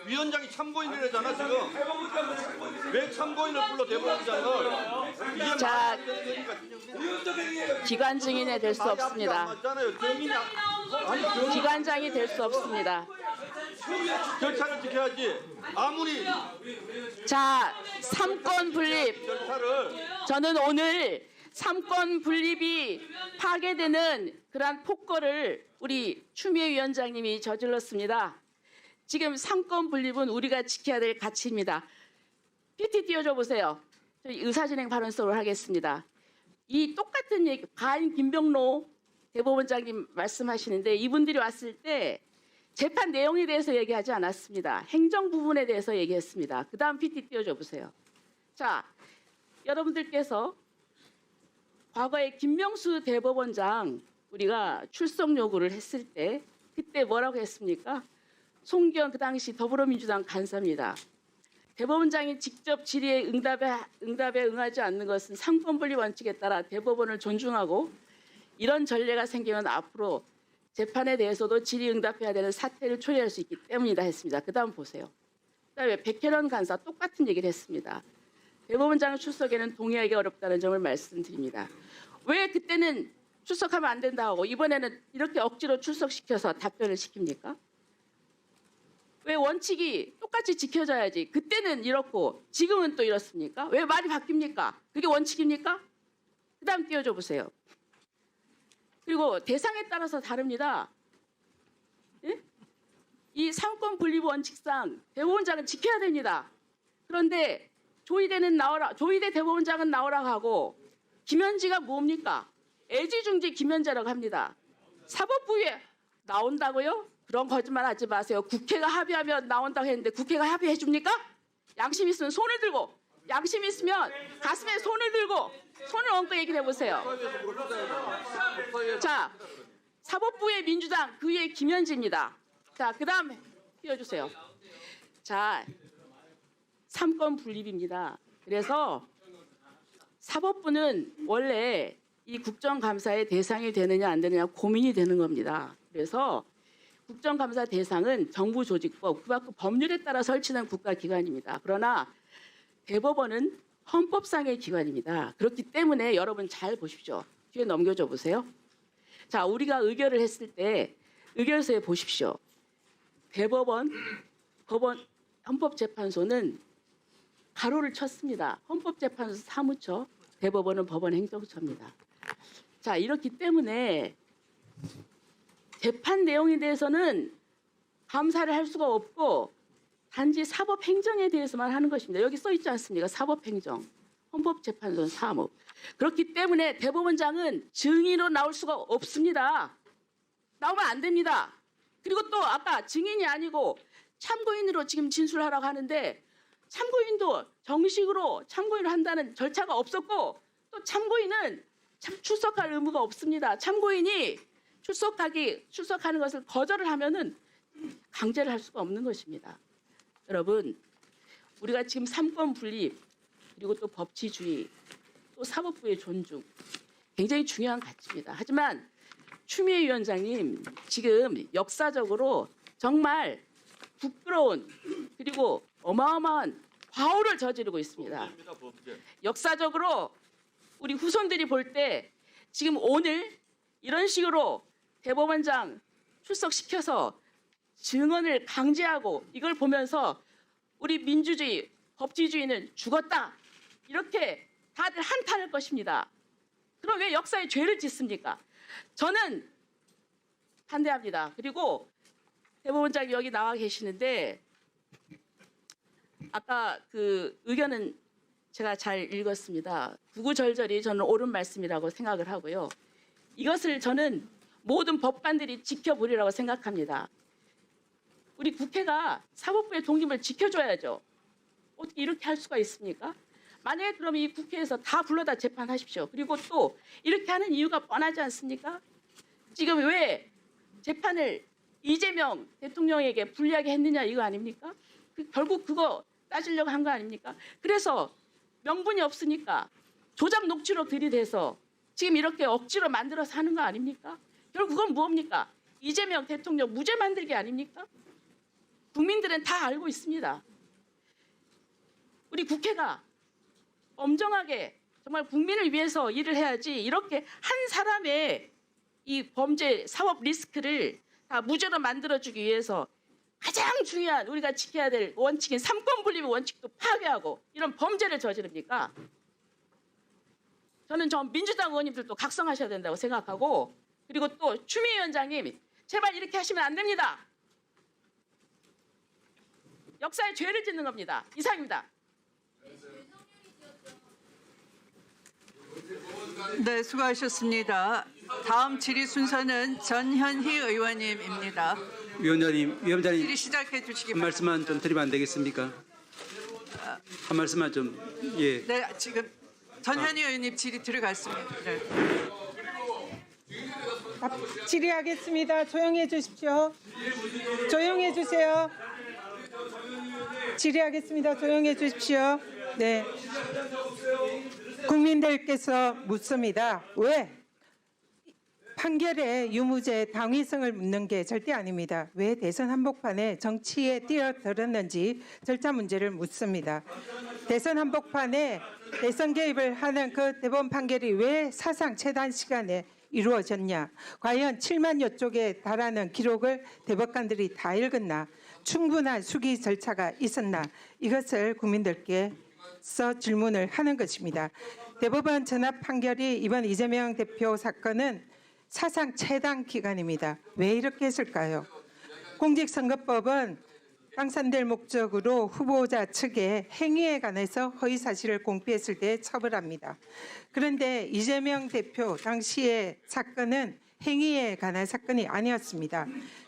위원장이 참고인이잖아, 지금. 왜 참고인을 불러 대법원장을? 이게 자, 말이 기관 증인이 될 수 없습니다. 맞잖아요. 증인이 아니 기관장이 될 수 없습니다. 절차를 지켜야지. 아무리 자, 3권 분립. 절차를 저는 오늘 3권 분립이 파괴되는 그러한 폭거를 우리 추미애 위원장님이 저질렀습니다. 지금 3권 분립은 우리가 지켜야 될 가치입니다. PT 띄워줘 보세요. 저희 의사진행 발언서를 하겠습니다. 이 똑같은 얘기, 가인 김병로 대법원장님 말씀하시는데 이분들이 왔을 때 재판 내용에 대해서 얘기하지 않았습니다. 행정 부분에 대해서 얘기했습니다. 그 다음 PT 띄워줘 보세요. 자, 여러분들께서 과거에 김명수 대법원장 우리가 출석 요구를 했을 때 그때 뭐라고 했습니까? 송기현 그 당시 더불어민주당 간사입니다. 대법원장이 직접 질의에 응답에 응하지 않는 것은 상권분리 원칙에 따라 대법원을 존중하고 이런 전례가 생기면 앞으로 재판에 대해서도 질의응답해야 되는 사태를 초래할 수 있기 때문이다 했습니다. 그 다음 보세요. 그다음에 백혜련 간사 똑같은 얘기를 했습니다. 대법원장 출석에는 동의하기 어렵다는 점을 말씀드립니다. 왜 그때는 출석하면 안 된다 하고 이번에는 이렇게 억지로 출석시켜서 답변을 시킵니까? 왜 원칙이 똑같이 지켜져야지 그때는 이렇고 지금은 또 이렇습니까? 왜 말이 바뀝니까? 그게 원칙입니까? 그 다음 띄워줘 보세요. 그리고 대상에 따라서 다릅니다. 예? 이 상권 분립 원칙상 대법원장은 지켜야 됩니다. 그런데 조희대 대법원장은 나오라고 하고 김현지가 뭡니까? 애지중지 김현자라고 합니다. 사법부에 나온다고요? 그런 거짓말 하지 마세요. 국회가 합의하면 나온다고 했는데 국회가 합의해 줍니까? 양심 있으면 손을 들고 양심 있으면 가슴에 손을 들고 손을 얹고 얘기를 해보세요. 자, 사법부의 민주당 그 위에 김현지입니다. 자, 그 다음에 띄워주세요. 자, 삼권 분립입니다. 그래서 사법부는 원래 이 국정감사의 대상이 되느냐 안 되느냐 고민이 되는 겁니다. 그래서 국정감사 대상은 정부 조직법, 그 밖 법률에 따라 설치된 국가기관입니다. 그러나 대법원은 헌법상의 기관입니다. 그렇기 때문에 여러분 잘 보십시오. 뒤에 넘겨줘 보세요. 자, 우리가 의결을 했을 때 의결서에 보십시오. 대법원, 법원, 헌법재판소는 가로를 쳤습니다. 헌법재판소 사무처, 대법원은 법원행정처입니다. 자, 이렇기 때문에 재판 내용에 대해서는 감사를 할 수가 없고 단지 사법행정에 대해서만 하는 것입니다. 여기 써 있지 않습니까? 사법행정, 헌법재판소는 사무. 그렇기 때문에 대법원장은 증인으로 나올 수가 없습니다. 나오면 안 됩니다. 그리고 또 아까 증인이 아니고 참고인으로 지금 진술하라고 하는데 참고인도 정식으로 참고인을 한다는 절차가 없었고 또 참고인은 출석할 의무가 없습니다. 참고인이 출석하는 것을 거절을 하면은 강제를 할 수가 없는 것입니다. 여러분, 우리가 지금 삼권 분립 그리고 또 법치주의 또 사법부의 존중 굉장히 중요한 가치입니다. 하지만 추미애 위원장님 지금 역사적으로 정말 부끄러운 그리고 어마어마한 과오를 저지르고 있습니다. 역사적으로 우리 후손들이 볼 때 지금 오늘 이런 식으로 대법원장 출석시켜서 증언을 강제하고 이걸 보면서 우리 민주주의, 법치주의는 죽었다. 이렇게 다들 한탄할 것입니다. 그럼 왜 역사에 죄를 짓습니까? 저는 반대합니다. 그리고 대법원장이 여기 나와 계시는데 아까 그 의견은 제가 잘 읽었습니다. 구구절절히 저는 옳은 말씀이라고 생각을 하고요. 이것을 저는 모든 법관들이 지켜보리라고 생각합니다. 우리 국회가 사법부의 독립을 지켜줘야죠. 어떻게 이렇게 할 수가 있습니까? 만약에 그럼 이 국회에서 다 불러다 재판하십시오. 그리고 또 이렇게 하는 이유가 뻔하지 않습니까? 지금 왜 재판을 이재명 대통령에게 불리하게 했느냐 이거 아닙니까? 결국 그거 따지려고 한 거 아닙니까? 그래서 명분이 없으니까 조작 녹취로 들이대서 지금 이렇게 억지로 만들어서 하는 거 아닙니까? 결국 그건 뭡니까? 이재명 대통령 무죄 만들기 아닙니까? 국민들은 다 알고 있습니다. 우리 국회가 엄정하게 정말 국민을 위해서 일을 해야지 이렇게 한 사람의 이 범죄 사법 리스크를 다 무죄로 만들어주기 위해서 가장 중요한 우리가 지켜야 될 원칙인 삼권 분립의 원칙도 파괴하고 이런 범죄를 저지릅니까? 저는 민주당 의원님들도 각성하셔야 된다고 생각하고 그리고 또 추미애 위원장님 제발 이렇게 하시면 안 됩니다. 역사에 죄를 짓는 겁니다. 이상입니다. 네, 수고하셨습니다. 다음 질의 순서는 전현희 의원님입니다. 위원장님 질의 시작해 주시기 한 바랍니다. 말씀만 좀 드리면 안 되겠습니까? 한 말씀만 좀 예. 네, 지금 전현희 의원님 질의 들어갔습니다. 네. 질의하겠습니다. 조용해 주십시오. 조용해 주세요. 질의하겠습니다. 조용해 주십시오. 네. 국민들께서 묻습니다. 왜 판결에 유무죄 당위성을 묻는 게 절대 아닙니다. 왜 대선 한복판에 정치에 뛰어들었는지 절차 문제를 묻습니다. 대선 한복판에 대선 개입을 하는 그 대법원 판결이 왜 사상 최단 시간에 이루어졌냐? 과연 7만여 쪽에 달하는 기록을 대법관들이 다 읽었나? 충분한 수기 절차가 있었나? 이것을 국민들께서 질문을 하는 것입니다. 대법원 전합 판결이 이번 이재명 대표 사건은 사상 최단 기간입니다. 왜 이렇게 했을까요? 공직선거법은 당선될 목적으로 후보자 측의 행위에 관해서 허위 사실을 공표했을 때 처벌합니다. 그런데 이재명 대표 당시의 사건은 행위에 관한 사건이 아니었습니다.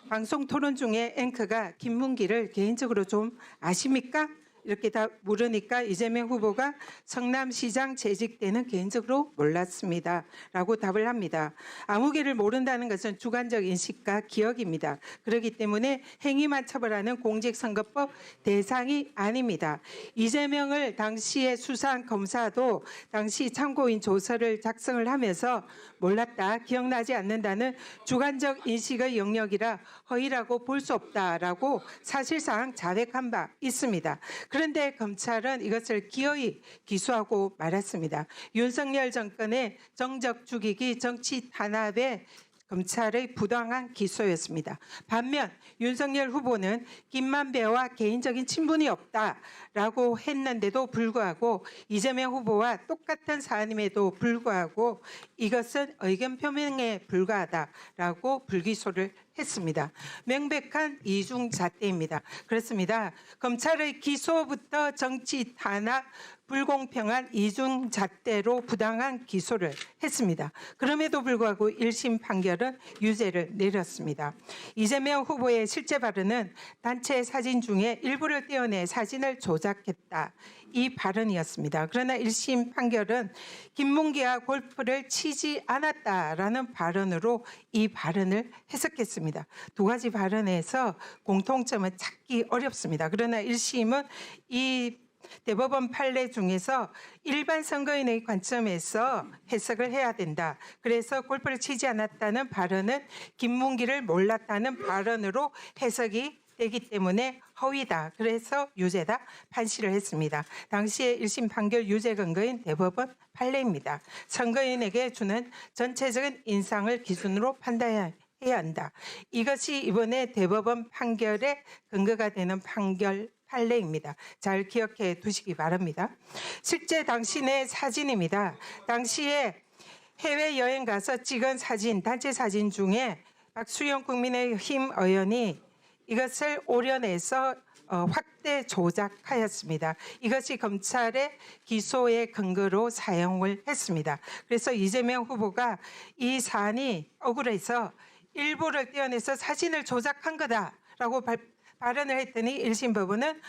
방송 토론 중에 앵커가 김문기를 개인적으로 좀 아십니까? 이렇게 다 물으니까 이재명 후보가 성남시장 재직 때는 개인적으로 몰랐습니다. 라고 답을 합니다. 아무개를 모른다는 것은 주관적 인식과 기억입니다. 그렇기 때문에 행위만 처벌하는 공직선거법 대상이 아닙니다. 이재명을 당시에 수사한 검사도 당시 참고인 조서를 작성을 하면서 몰랐다, 기억나지 않는다는 주관적 인식의 영역이라 허위라고 볼 수 없다라고 사실상 자백한 바 있습니다. 그런데 검찰은 이것을 기어이 기소하고 말았습니다. 윤석열 정권의 정적 죽이기, 정치 탄압에 검찰의 부당한 기소였습니다. 반면 윤석열 후보는 김만배와 개인적인 친분이 없다라고 했는데도 불구하고 이재명 후보와 똑같은 사안임에도 불구하고 이것은 의견 표명에 불과하다라고 불기소를 했습니다. 명백한 이중잣대입니다. 그렇습니다. 검찰의 기소부터 정치 탄압, 불공평한 이중잣대로 부당한 기소를 했습니다. 그럼에도 불구하고 1심 판결은 유죄를 내렸습니다. 이재명 후보의 실제 발언은 단체 사진 중에 일부를 떼어내 사진을 조작했다. 이 발언이었습니다. 그러나 1심 판결은 김문기와 골프를 치지 않았다라는 발언으로 이 발언을 해석했습니다. 두 가지 발언에서 공통점은 찾기 어렵습니다. 그러나 1심은 이 대법원 판례 중에서 일반 선거인의 관점에서 해석을 해야 된다. 그래서 골프를 치지 않았다는 발언은 김문기를 몰랐다는 발언으로 해석이 되기 때문에 허위다. 그래서 유죄다 판시를 했습니다. 당시에 1심 판결 유죄 근거인 대법원 판례입니다. 선거인에게 주는 전체적인 인상을 기준으로 판단해야 한다. 이것이 이번에 대법원 판결의 근거가 되는 판례입니다. 잘 기억해 두시기 바랍니다. 실제 당신의 사진입니다. 당시에 해외여행 가서 찍은 사진, 단체 사진 중에 박수영 국민의힘 의원이 이것을 오려내서 확대 조작하였습니다. 이것이 검찰의 기소의 근거로 사용을 했습니다. 그래서 이재명 후보가 이 사안이 억울해서 일부를 떼어내서 사진을 조작한 거다라고 발언을 했더니 1심 법원은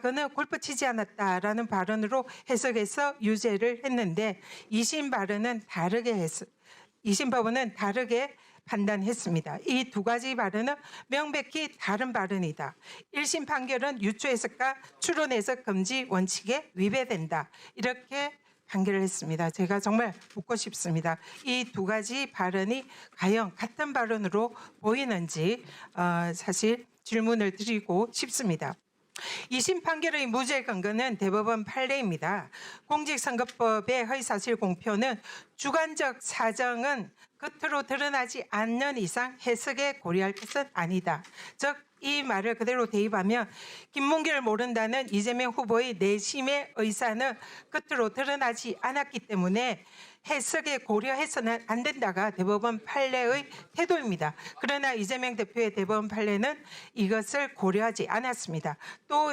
그는 골프 치지 않았다라는 발언으로 해석해서 유죄를 했는데 2심 법원은 다르게 판단했습니다. 이 두 가지 발언은 명백히 다른 발언이다. 1심 판결은 유추 해석과 추론 해석 금지 원칙에 위배된다. 이렇게 판결을 했습니다. 제가 정말 묻고 싶습니다. 이 두 가지 발언이 과연 같은 발언으로 보이는지 사실 질문을 드리고 싶습니다. 2심 판결의 무죄 근거는 대법원 판례입니다. 공직선거법의 허위사실 공표는 주관적 사정은 겉으로 드러나지 않는 이상 해석에 고려할 것은 아니다. 즉 이 말을 그대로 대입하면 김문기를 모른다는 이재명 후보의 내심의 의사는 겉으로 드러나지 않았기 때문에 해석에 고려해서는 안 된다가 대법원 판례의 태도입니다. 그러나 이재명 대표의 대법원 판례는 이것을 고려하지 않았습니다. 또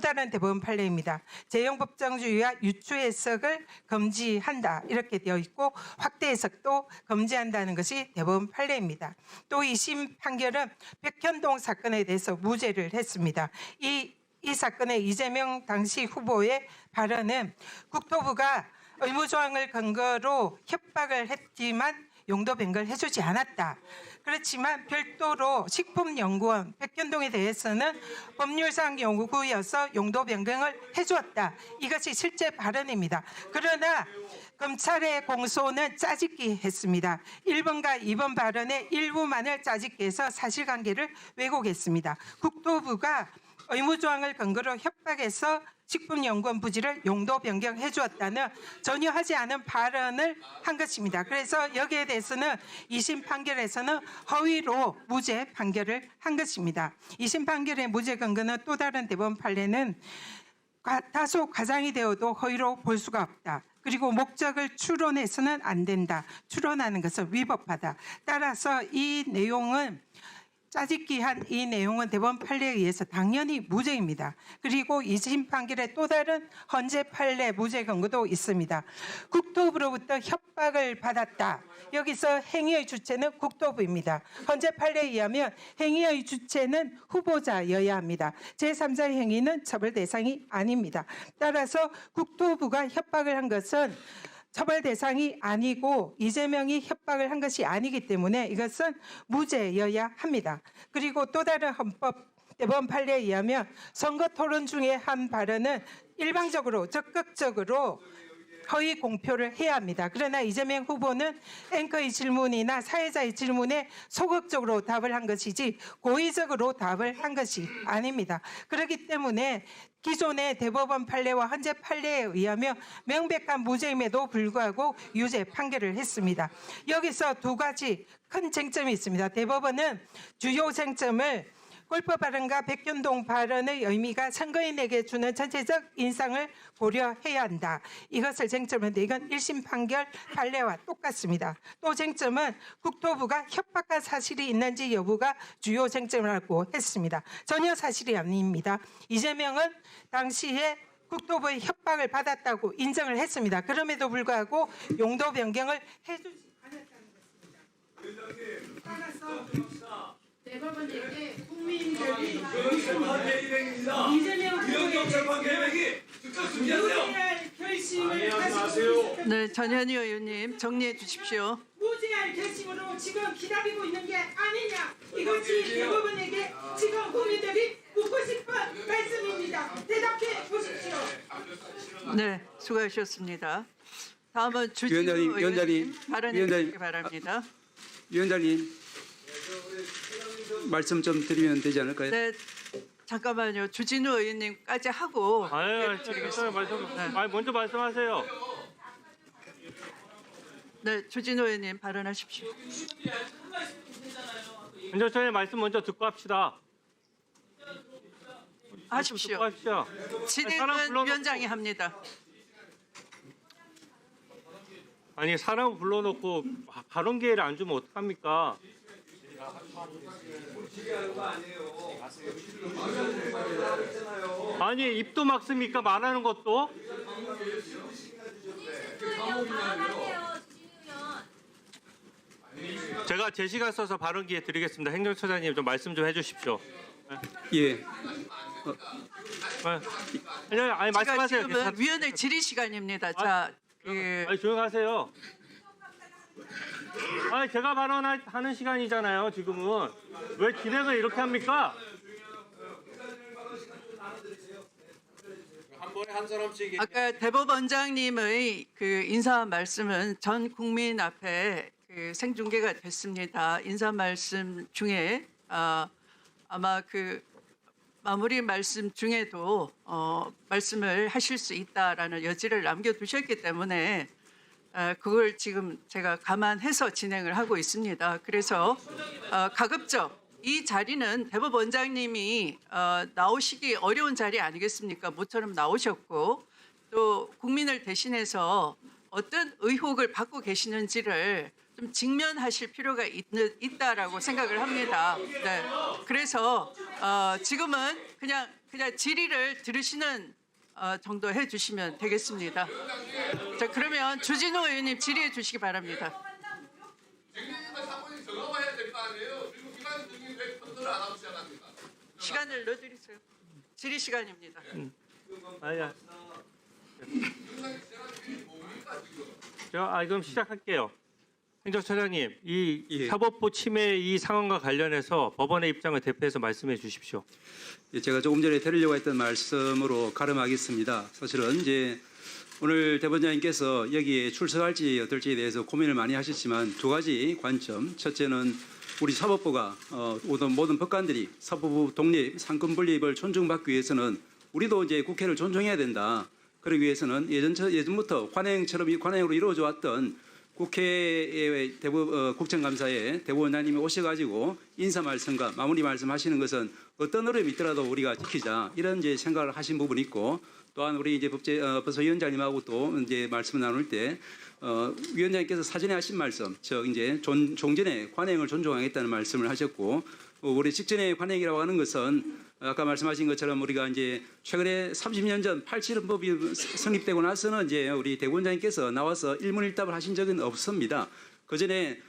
다른 대법원 판례입니다. 재형법정주의와 유추 해석을 금지한다 이렇게 되어 있고 확대 해석도 금지한다는 것이 대법원 판례입니다. 또 2심 판결은 백현동 사건에 대해서 무죄를 했습니다. 이 사건의 이재명 당시 후보의 발언은 국토부가 의무조항을 근거로 협박을 했지만 용도 변경을 해주지 않았다. 그렇지만 별도로 식품연구원 백현동에 대해서는 법률상 요구여서 용도 변경을 해주었다. 이것이 실제 발언입니다. 그러나 검찰의 공소는 짜집기 했습니다. 1번과 2번 발언의 일부만을 짜집기 해서 사실관계를 왜곡했습니다. 국토부가 의무조항을 근거로 협박해서 식품연구원 부지를 용도 변경해 주었다는 전혀 하지 않은 발언을 한 것입니다. 그래서 여기에 대해서는 2심 판결에서는 허위로 무죄 판결을 한 것입니다. 2심 판결의 무죄 근거는 또 다른 대법원 판례는 다소 과장이 되어도 허위로 볼 수가 없다. 그리고 목적을 추론해서는 안 된다. 추론하는 것은 위법하다. 따라서 이 내용은 짜집기한 이 내용은 대법원 판례에 의해서 당연히 무죄입니다. 그리고 2심 판결에 또 다른 헌재 판례 무죄 경고도 있습니다. 국토부로부터 협박을 받았다. 여기서 행위의 주체는 국토부입니다. 헌재 판례에 의하면 행위의 주체는 후보자여야 합니다. 제3자의 행위는 처벌 대상이 아닙니다. 따라서 국토부가 협박을 한 것은 처벌 대상이 아니고 이재명이 협박을 한 것이 아니기 때문에 이것은 무죄여야 합니다. 그리고 또 다른 헌법 대법원 판례에 의하면 선거 토론 중에 한 발언은 일방적으로 적극적으로 허위 공표를 해야 합니다. 그러나 이재명 후보는 앵커의 질문이나 사회자의 질문에 소극적으로 답을 한 것이지 고의적으로 답을 한 것이 아닙니다. 그렇기 때문에 기존의 대법원 판례와 헌재 판례에 의하면 명백한 무죄임에도 불구하고 유죄 판결을 했습니다. 여기서 두 가지 큰 쟁점이 있습니다. 대법원은 주요 쟁점을 골프 발언과 백현동 발언의 의미가 선거인에게 주는 전체적 인상을 고려해야 한다. 이것을 쟁점인데 이건 1심 판결 판례와 똑같습니다. 또 쟁점은 국토부가 협박한 사실이 있는지 여부가 주요 쟁점이라고 했습니다. 전혀 사실이 아닙니다. 이재명은 당시에 국토부의 협박을 받았다고 인정을 했습니다. 그럼에도 불구하고 용도 변경을 해주지 않았다는 것입니다. 따라서 대법원에게 국민들이 이재명 후보에게 무죄할 결심을 하시고 네, 전현희 의원님 정리해 주십시오. 무죄할 결심으로 지금 기다리고 있는 게 아니냐. 이것이 대법원에게 지금 국민들이 묻고 싶은 말씀입니다. 대답해 보십시오. 네, 수고하셨습니다. 다음은 주진우 의원님 발언해 주시기 바랍니다. 위원장님 말씀 좀 드리면 되지 않을까요? 네, 잠깐만요. 주진우 의원님까지 하고 먼저 말씀하세요. 네, 주진우 의원님 발언하십시오. 현재 말씀 먼저 듣고 합시다. 하십시오. 듣고 합시다. 진행은 위원장이 합니다. 아니 사람 불러놓고 발언 기회를 안 주면 어떡합니까? 아니 입도 막습니까? 말하는 것도? 제가 제 시간 써서 발언 기회 드리겠습니다. 행정처장님 좀 말씀 좀 해주십시오. 예. 아니 말씀하세요. 지금은 위원회 질의 시간입니다. 자, 아니 조용하세요. 아니 제가 발언하는 시간이잖아요. 지금은 왜 진행을 이렇게 합니까? 한 번에 한 사람씩 아까 대법원장님의 그 인사 말씀은 전 국민 앞에 그 생중계가 됐습니다. 인사 말씀 중에 아마 그 마무리 말씀 중에도 말씀을 하실 수 있다라는 여지를 남겨두셨기 때문에 그걸 지금 제가 감안해서 진행을 하고 있습니다. 그래서 가급적 이 자리는 대법원장님이 나오시기 어려운 자리 아니겠습니까? 모처럼 나오셨고 또 국민을 대신해서 어떤 의혹을 받고 계시는지를 좀 직면하실 필요가 있다라고 생각을 합니다. 네. 그래서 지금은 그냥 질의를 들으시는 정도 해주시면 되겠습니다. 자, 그러면 주진우 의원님 질의해 주시기 바랍니다. 시간을 넣어드리세요. 질의 시간입니다. 아니야. 제가 그럼 시작할게요. 행정처장님, 이 사법부 침해 이 상황과 관련해서 법원의 입장을 대표해서 말씀해 주십시오. 예, 제가 조금 전에 드리려고 했던 말씀으로 가름하겠습니다. 사실은 이제 오늘 대법원장님께서 여기에 출석할지 어떨지에 대해서 고민을 많이 하셨지만 두 가지 관점. 첫째는 우리 사법부가 모든 법관들이 사법부 독립, 상권 분립을 존중받기 위해서는 우리도 이제 국회를 존중해야 된다. 그러기 위해서는 예전부터 관행으로 이루어져 왔던 국회의 국정감사에 대법원장님이 오셔가지고 인사 말씀과 마무리 말씀하시는 것은 어떤 어려움이 있더라도 우리가 지키자 이런 이제 생각을 하신 부분이 있고 또한 우리 이제 법사위원장님하고 또 이제 말씀을 나눌 때 위원장님께서 사전에 하신 말씀, 즉 이제 종전의 관행을 존중하겠다는 말씀을 하셨고, 우리 직전의 관행이라고 하는 것은 아까 말씀하신 것처럼 우리가 이제 최근에 30년 전 87헌법이 성립되고 나서는 이제 우리 대법원장님께서 나와서 일문일답을 하신 적은 없습니다. 그 전에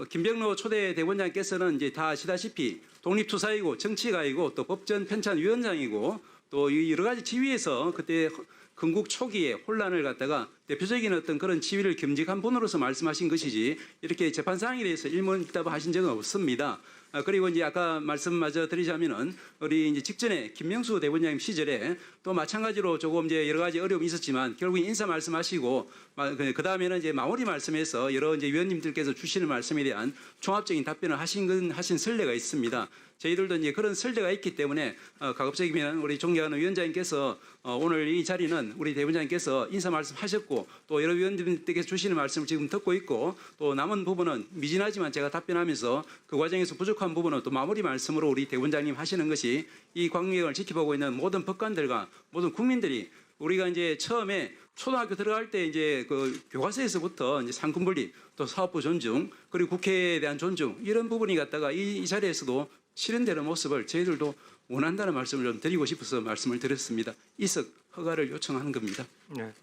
김병로 초대 대법원장께서는 이제 다 아시다시피 독립투사이고 정치가이고 또 법전 편찬위원장이고 또 여러 가지 지위에서 그때 건국 초기에 혼란을 갖다가 대표적인 어떤 그런 지위를 겸직한 분으로서 말씀하신 것이지 이렇게 재판 사항에 대해서 일문일답을 하신 적은 없습니다. 그리고 이제 아까 말씀마저 드리자면은 우리 이제 직전에 김명수 대법원장님 시절에 또 마찬가지로 조금 이제 여러 가지 어려움이 있었지만 결국 인사 말씀하시고 그 다음에는 이제 마무리 말씀에서 여러 이제 위원님들께서 주시는 말씀에 대한 종합적인 답변을 하신 선례가 있습니다. 저희들도 이제 그런 설례가 있기 때문에 가급적이면 우리 존경하는 위원장님께서 오늘 이 자리는 우리 대법원장님께서 인사 말씀하셨고 또 여러 위원님들께서 주시는 말씀을 지금 듣고 있고 또 남은 부분은 미진하지만 제가 답변하면서 그 과정에서 부족한 부분은 또 마무리 말씀으로 우리 대법원장님 하시는 것이 이 광명을 지켜보고 있는 모든 법관들과 모든 국민들이 우리가 이제 처음에 초등학교 들어갈 때 이제 그 교과서에서부터 이제 상권분립 또 사법부 존중 그리고 국회에 대한 존중 이런 부분이 갖다가 이 자리에서도 실현되는 모습을 저희들도 원한다는 말씀을 좀 드리고 싶어서 말씀을 드렸습니다. 이석 허가를 요청하는 겁니다. 네,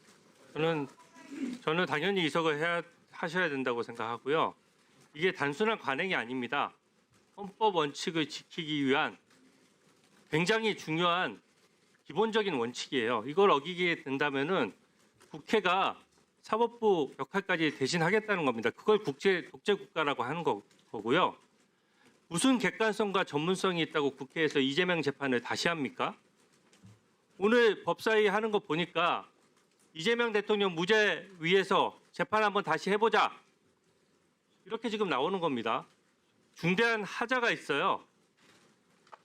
저는 당연히 이석을 하셔야 된다고 생각하고요. 이게 단순한 관행이 아닙니다. 헌법 원칙을 지키기 위한 굉장히 중요한 기본적인 원칙이에요. 이걸 어기게 된다면은 국회가 사법부 역할까지 대신하겠다는 겁니다. 그걸 독재 국가라고 하는 거고요. 무슨 객관성과 전문성이 있다고 국회에서 이재명 재판을 다시 합니까? 오늘 법사위 하는 거 보니까 이재명 대통령 무죄 위해서 재판 한번 다시 해보자. 이렇게 지금 나오는 겁니다. 중대한 하자가 있어요.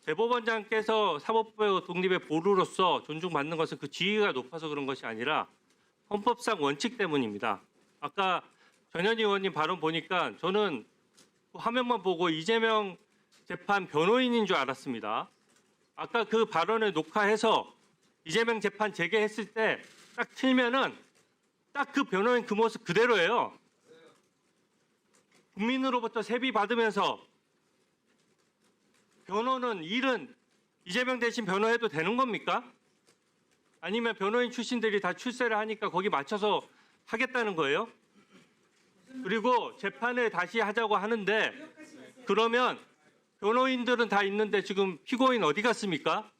대법원장께서 사법부 독립의 보루로서 존중받는 것은 그 지위가 높아서 그런 것이 아니라 헌법상 원칙 때문입니다. 아까 전현희 의원님 발언 보니까 저는 화면만 보고 이재명 재판 변호인인 줄 알았습니다. 아까 그 발언을 녹화해서 이재명 재판 재개했을 때 딱 틀면은 딱 그 변호인 그 모습 그대로예요. 국민으로부터 세비 받으면서 변호는 일은 이재명 대신 변호해도 되는 겁니까? 아니면 변호인 출신들이 다 출세를 하니까 거기 맞춰서 하겠다는 거예요? 그리고 재판을 다시 하자고 하는데 그러면 변호인들은 다 있는데 지금 피고인 어디 갔습니까?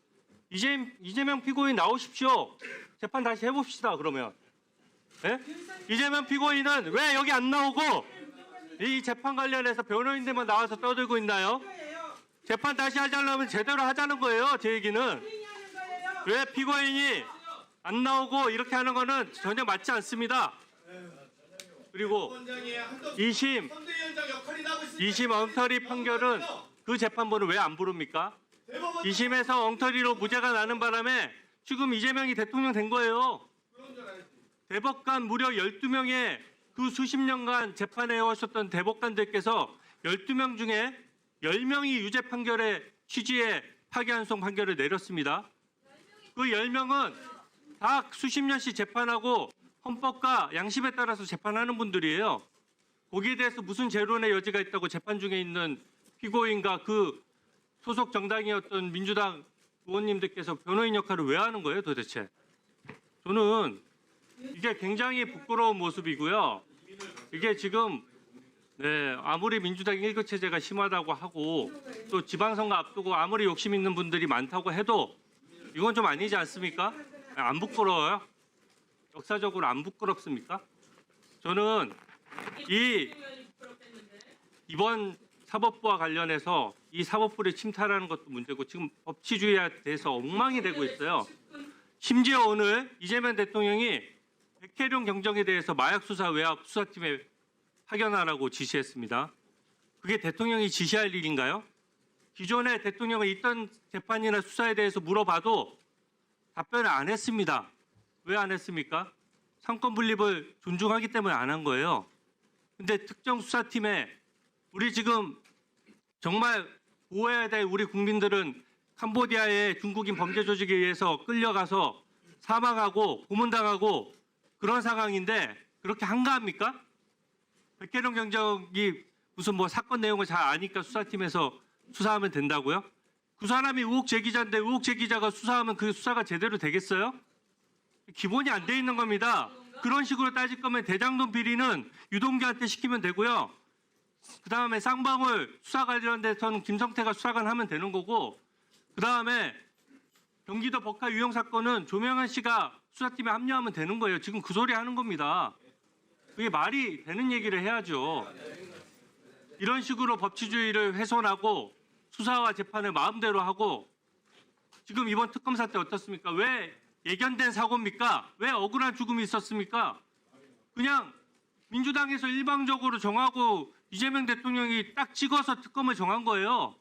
이재명 피고인 나오십시오. 재판 다시 해봅시다. 그러면 예? 이재명 피고인은 왜 여기 안 나오고 이 재판 관련해서 변호인들만 나와서 떠들고 있나요? 재판 다시 하자려면 제대로 하자는 거예요. 제 얘기는 왜 피고인이 안 나오고 이렇게 하는 거는 전혀 맞지 않습니다. 그리고 2심 엉터리 판결은 그 재판부는 왜 안 부릅니까? 2심에서 엉터리로 무죄가 나는 바람에 지금 이재명이 대통령 된 거예요. 대법관 무려 12명의 그 수십 년간 재판해 오셨던 대법관들께서 12명 중에 10명이 유죄 판결의 취지에 파기환송 판결을 내렸습니다. 그 10명은 다 수십 년씩 재판하고 헌법과 양심에 따라서 재판하는 분들이에요. 거기에 대해서 무슨 재론의 여지가 있다고 재판 중에 있는 피고인과 그 소속 정당이었던 민주당 의원님들께서 변호인 역할을 왜 하는 거예요 도대체? 저는 이게 굉장히 부끄러운 모습이고요. 이게 지금 아무리 민주당 일거체제가 심하다고 하고 또 지방선거 앞두고 아무리 욕심 있는 분들이 많다고 해도 이건 좀 아니지 않습니까? 안 부끄러워요? 역사적으로 안 부끄럽습니까? 저는 이번 사법부와 관련해서 이 사법부를 침탈하는 것도 문제고 지금 법치주의에 대해서 엉망이 되고 있어요. 심지어 오늘 이재명 대통령이 백혜룡 경정에 대해서 마약수사 외압 수사팀에 파견하라고 지시했습니다. 그게 대통령이 지시할 일인가요? 기존에 대통령은 있던 재판이나 수사에 대해서 물어봐도 답변을 안 했습니다. 왜 안 했습니까? 상권 분립을 존중하기 때문에 안 한 거예요. 근데 특정 수사팀에 우리 지금 정말 보호해야 될 우리 국민들은 캄보디아의 중국인 범죄 조직에 의해서 끌려가서 사망하고 고문당하고 그런 상황인데 그렇게 한가합니까? 백혜령 경정이 무슨 뭐 사건 내용을 잘 아니까 수사팀에서 수사하면 된다고요? 그 사람이 의혹 제기자인데 의혹 제기자가 수사하면 그 수사가 제대로 되겠어요? 기본이 안 돼 있는 겁니다. 그런 식으로 따질 거면 대장동 비리는 유동규한테 시키면 되고요. 그다음에 쌍방울 수사 관련돼서는 김성태가 수사관 하면 되는 거고, 그다음에 경기도 법카 유형 사건은 조명현 씨가 수사팀에 합류하면 되는 거예요. 지금 그 소리 하는 겁니다. 그게 말이 되는 얘기를 해야죠. 이런 식으로 법치주의를 훼손하고 수사와 재판을 마음대로 하고, 지금 이번 특검 사태 어떻습니까? 왜 예견된 사고입니까? 왜 억울한 죽음이 있었습니까? 그냥 민주당에서 일방적으로 정하고 이재명 대통령이 딱 찍어서 특검을 정한 거예요.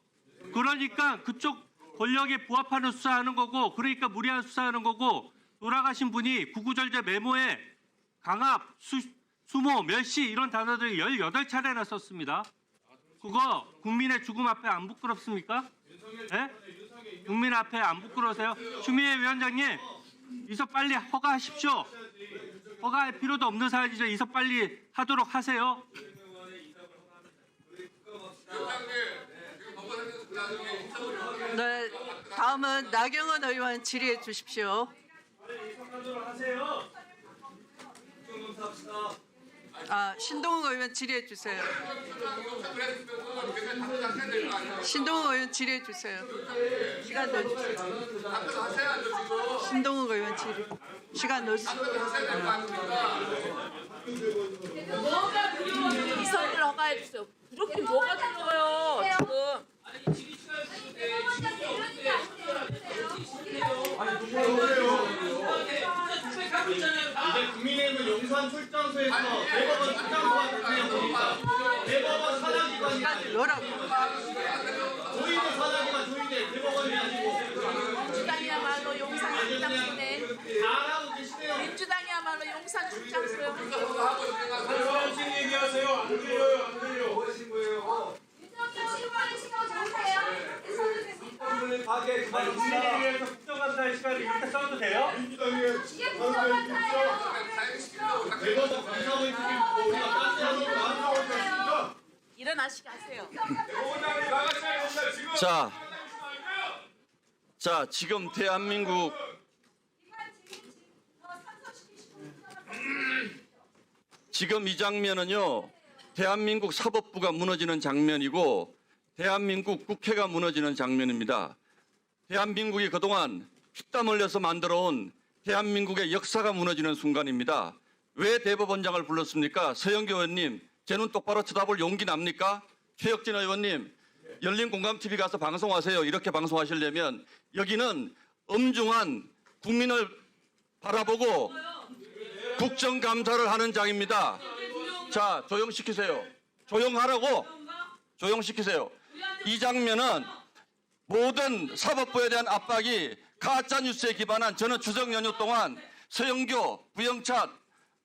그러니까 그쪽 권력에 부합하는 수사하는 거고, 그러니까 무리한 수사하는 거고, 돌아가신 분이 구구절절 메모에 강압, 수모, 멸시 이런 단어들을 18차례나 썼습니다. 그거 국민의 죽음 앞에 안 부끄럽습니까? 네? 국민 앞에 안 부끄러우세요? 추미애 위원장님, 이서 빨리 허가하십시오. 허가할 필요도 없는 사안이죠. 이서 빨리 하도록 하세요. 네, 다음은 나경원 의원 질의해 주십시오. 신동욱 의원 질의해 주세요. 신동욱 의원 질의해 주세요. 시간 넣어주세요. 신동욱 의원 질의. 시간 넣어주세요. 이선을 허가해 주세요. 그렇게 뭐가 들어요 지금? 이제 국민의힘은 용산 출장소에서 대법원 출장소가 되는 겁니다. 대법원 사장기관이 뭐라고? 조희대 사장기관 조희대 대법원이 아니고 민주당이야말로 용산 출장소네. 잘하고 계시네요. 민주당이야말로 용산 출장소요. 무슨 얘기하세요? 안 들려요, 안 들려. 뭐 하신 거예요? 국민의힘에서 국정감사의 시간을 이렇게 써도 돼요? 일어나시게 하세요. 자, 지금 대한민국 지금 이 장면은요, 대한민국 사법부가 무너지는 장면이고 대한민국 국회가 무너지는 장면입니다. 대한민국이 그동안 피땀 흘려서 만들어온 대한민국의 역사가 무너지는 순간입니다. 왜 대법원장을 불렀습니까? 서영교 의원님, 제 눈 똑바로 쳐다볼 용기 납니까? 최혁진 의원님, 열린공감TV 가서 방송하세요. 이렇게 방송하시려면 여기는 엄중한 국민을 바라보고 국정감사를 하는 장입니다. 자, 조용시키세요. 조용하라고. 조용시키세요. 이 장면은 모든 사법부에 대한 압박이 가짜뉴스에 기반한 저는 추석 연휴 동안 서영교, 부영찬,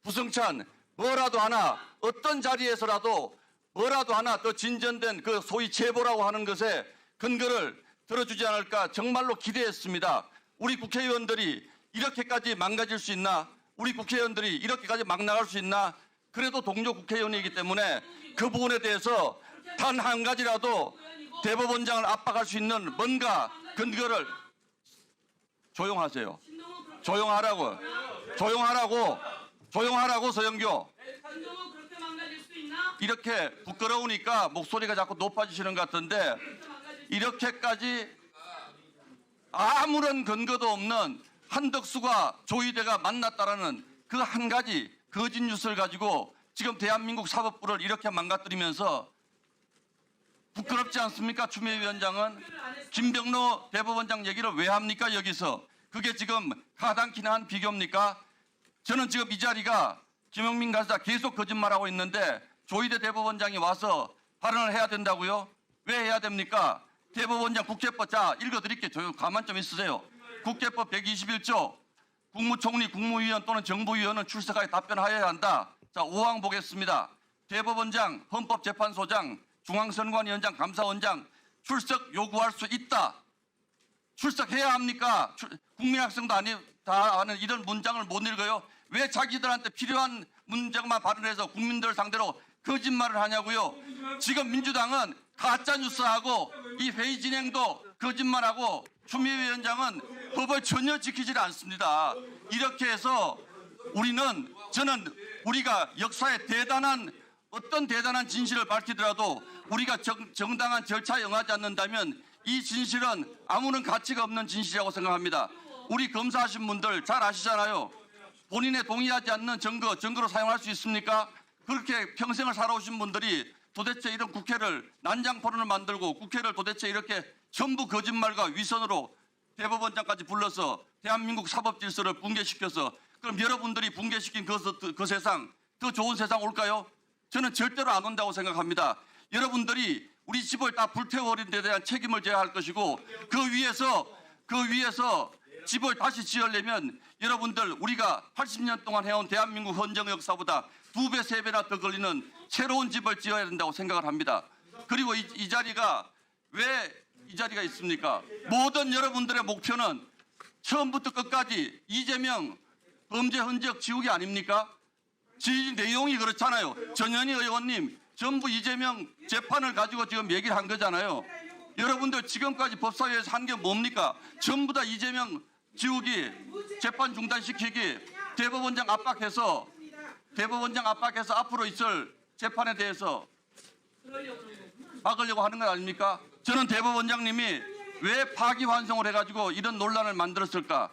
부승찬 뭐라도 하나 어떤 자리에서라도 뭐라도 하나 더 진전된 그 소위 제보라고 하는 것에 근거를 들어주지 않을까 정말로 기대했습니다. 우리 국회의원들이 이렇게까지 망가질 수 있나? 우리 국회의원들이 이렇게까지 막 나갈 수 있나? 그래도 동료 국회의원이기 때문에 그 부분에 대해서 단 한 가지라도 대법원장을 압박할 수 있는 뭔가 근거를 조용하세요. 조용하라고. 조용하라고. 조용하라고 서영교. 이렇게 부끄러우니까 목소리가 자꾸 높아지시는 것 같은데 이렇게까지 아무런 근거도 없는 한덕수가 조희대가 만났다라는 그 한 가지 거짓 뉴스를 가지고 지금 대한민국 사법부를 이렇게 망가뜨리면서 부끄럽지 않습니까? 추미애 위원장은 김병로 대법원장 얘기를 왜 합니까? 여기서 그게 지금 가당키나 비교입니까? 저는 지금 이 자리가 김영민 간사 계속 거짓말하고 있는데 조희대 대법원장이 와서 발언을 해야 된다고요? 왜 해야 됩니까? 대법원장 국회법, 자 읽어드릴게요. 조용 가만 좀 있으세요. 국회법 121조 국무총리, 국무위원 또는 정부위원은 출석하여 답변하여야 한다. 자 5항 보겠습니다. 대법원장, 헌법재판소장, 중앙선관위원장, 감사원장 출석 요구할 수 있다. 출석해야 합니까? 국민학생도 아니 다 하는 이런 문장을 못 읽어요? 왜 자기들한테 필요한 문장만 발언해서 국민들 상대로 거짓말을 하냐고요? 지금 민주당은 가짜 뉴스하고 이 회의 진행도 거짓말하고 추미애 위원장은 법을 전혀 지키지 않습니다. 이렇게 해서 저는 우리가 역사에 어떤 대단한 진실을 밝히더라도 우리가 정당한 절차에 응하지 않는다면 이 진실은 아무런 가치가 없는 진실이라고 생각합니다. 우리 검사하신 분들 잘 아시잖아요. 본인의 동의하지 않는 증거로 사용할 수 있습니까? 그렇게 평생을 살아오신 분들이 도대체 이런 국회를 난장포론을 만들고 국회를 도대체 이렇게 전부 거짓말과 위선으로 대법원장까지 불러서 대한민국 사법 질서를 붕괴시켜서 그럼 여러분들이 붕괴시킨 그 세상, 더 좋은 세상 올까요? 저는 절대로 안 온다고 생각합니다. 여러분들이 우리 집을 다 불태워버린 데 대한 책임을 져야 할 것이고 그 위에서 집을 다시 지으려면 여러분들 우리가 80년 동안 해온 대한민국 헌정 역사보다 2배, 3배나 더 걸리는 새로운 집을 지어야 된다고 생각을 합니다. 그리고 이 자리가 왜 이 자리가 있습니까? 모든 여러분들의 목표는 처음부터 끝까지 이재명 범죄 흔적 지우기 아닙니까? 질 내용이 그렇잖아요. 전현희 의원님 전부 이재명 재판을 가지고 지금 얘기를 한 거잖아요. 여러분들 지금까지 법사위에서 한 게 뭡니까? 전부 다 이재명 지우기, 재판 중단시키기, 대법원장 압박해서 앞으로 있을 재판에 대해서 막으려고 하는 건 아닙니까? 저는 대법원장님이 왜 파기환송을 해가지고 이런 논란을 만들었을까?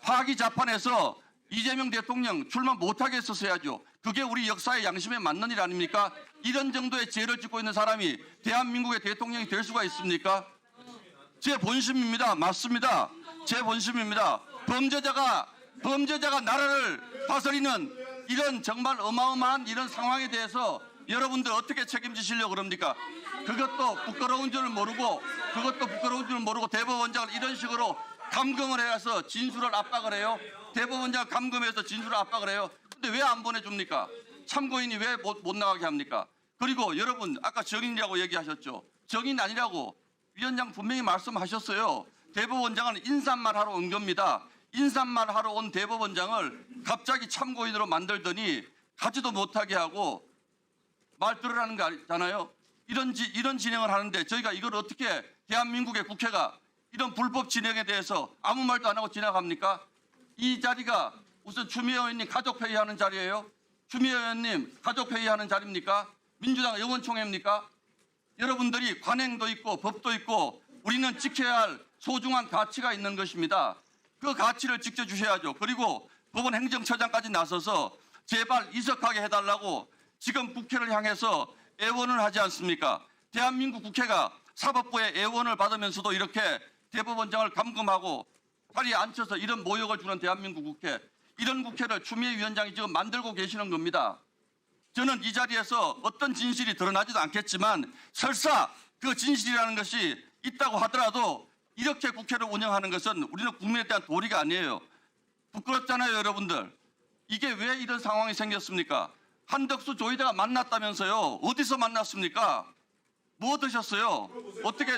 파기자판에서 이재명 대통령 출마 못하게 했었어야죠. 그게 우리 역사의 양심에 맞는 일 아닙니까? 이런 정도의 죄를 짓고 있는 사람이 대한민국의 대통령이 될 수가 있습니까? 제 본심입니다. 맞습니다. 제 본심입니다. 범죄자가 나라를 다스리는 이런 정말 어마어마한 이런 상황에 대해서 여러분들 어떻게 책임지시려고 그럽니까? 그것도 부끄러운 줄을 모르고 대법원장을 이런 식으로 감금을 해서 진술을 압박을 해요. 대법원장 감금해서 진술을 압박을 해요. 근데 왜 안 보내줍니까? 참고인이 왜 못 나가게 합니까? 그리고 여러분 아까 정인이라고 얘기하셨죠. 정인 아니라고 위원장 분명히 말씀하셨어요. 대법원장은 인사말 하러 온 겁니다. 인사말 하러 온 대법원장을 갑자기 참고인으로 만들더니 가지도 못하게 하고 말 들으라는 거 아니잖아요. 이런 진행을 하는데 저희가 이걸 어떻게 대한민국의 국회가 이런 불법 진행에 대해서 아무 말도 안 하고 지나갑니까? 이 자리가 무슨 추미애 의원님 가족회의하는 자리예요? 추미애 의원님 가족회의하는 자리입니까? 민주당 의원총회입니까? 여러분들이 관행도 있고 법도 있고 우리는 지켜야 할 소중한 가치가 있는 것입니다. 그 가치를 지켜주셔야죠. 그리고 법원 행정처장까지 나서서 제발 이석하게 해달라고 지금 국회를 향해서 애원을 하지 않습니까? 대한민국 국회가 사법부의 애원을 받으면서도 이렇게 대법원장을 감금하고 다리에 앉혀서 이런 모욕을 주는 대한민국 국회, 이런 국회를 추미애 위원장이 지금 만들고 계시는 겁니다. 저는 이 자리에서 어떤 진실이 드러나지도 않겠지만 설사 그 진실이라는 것이 있다고 하더라도 이렇게 국회를 운영하는 것은 우리는 국민에 대한 도리가 아니에요. 부끄럽잖아요, 여러분들. 이게 왜 이런 상황이 생겼습니까? 한덕수 조이대가 만났다면서요. 어디서 만났습니까? 뭐 드셨어요? 어떻게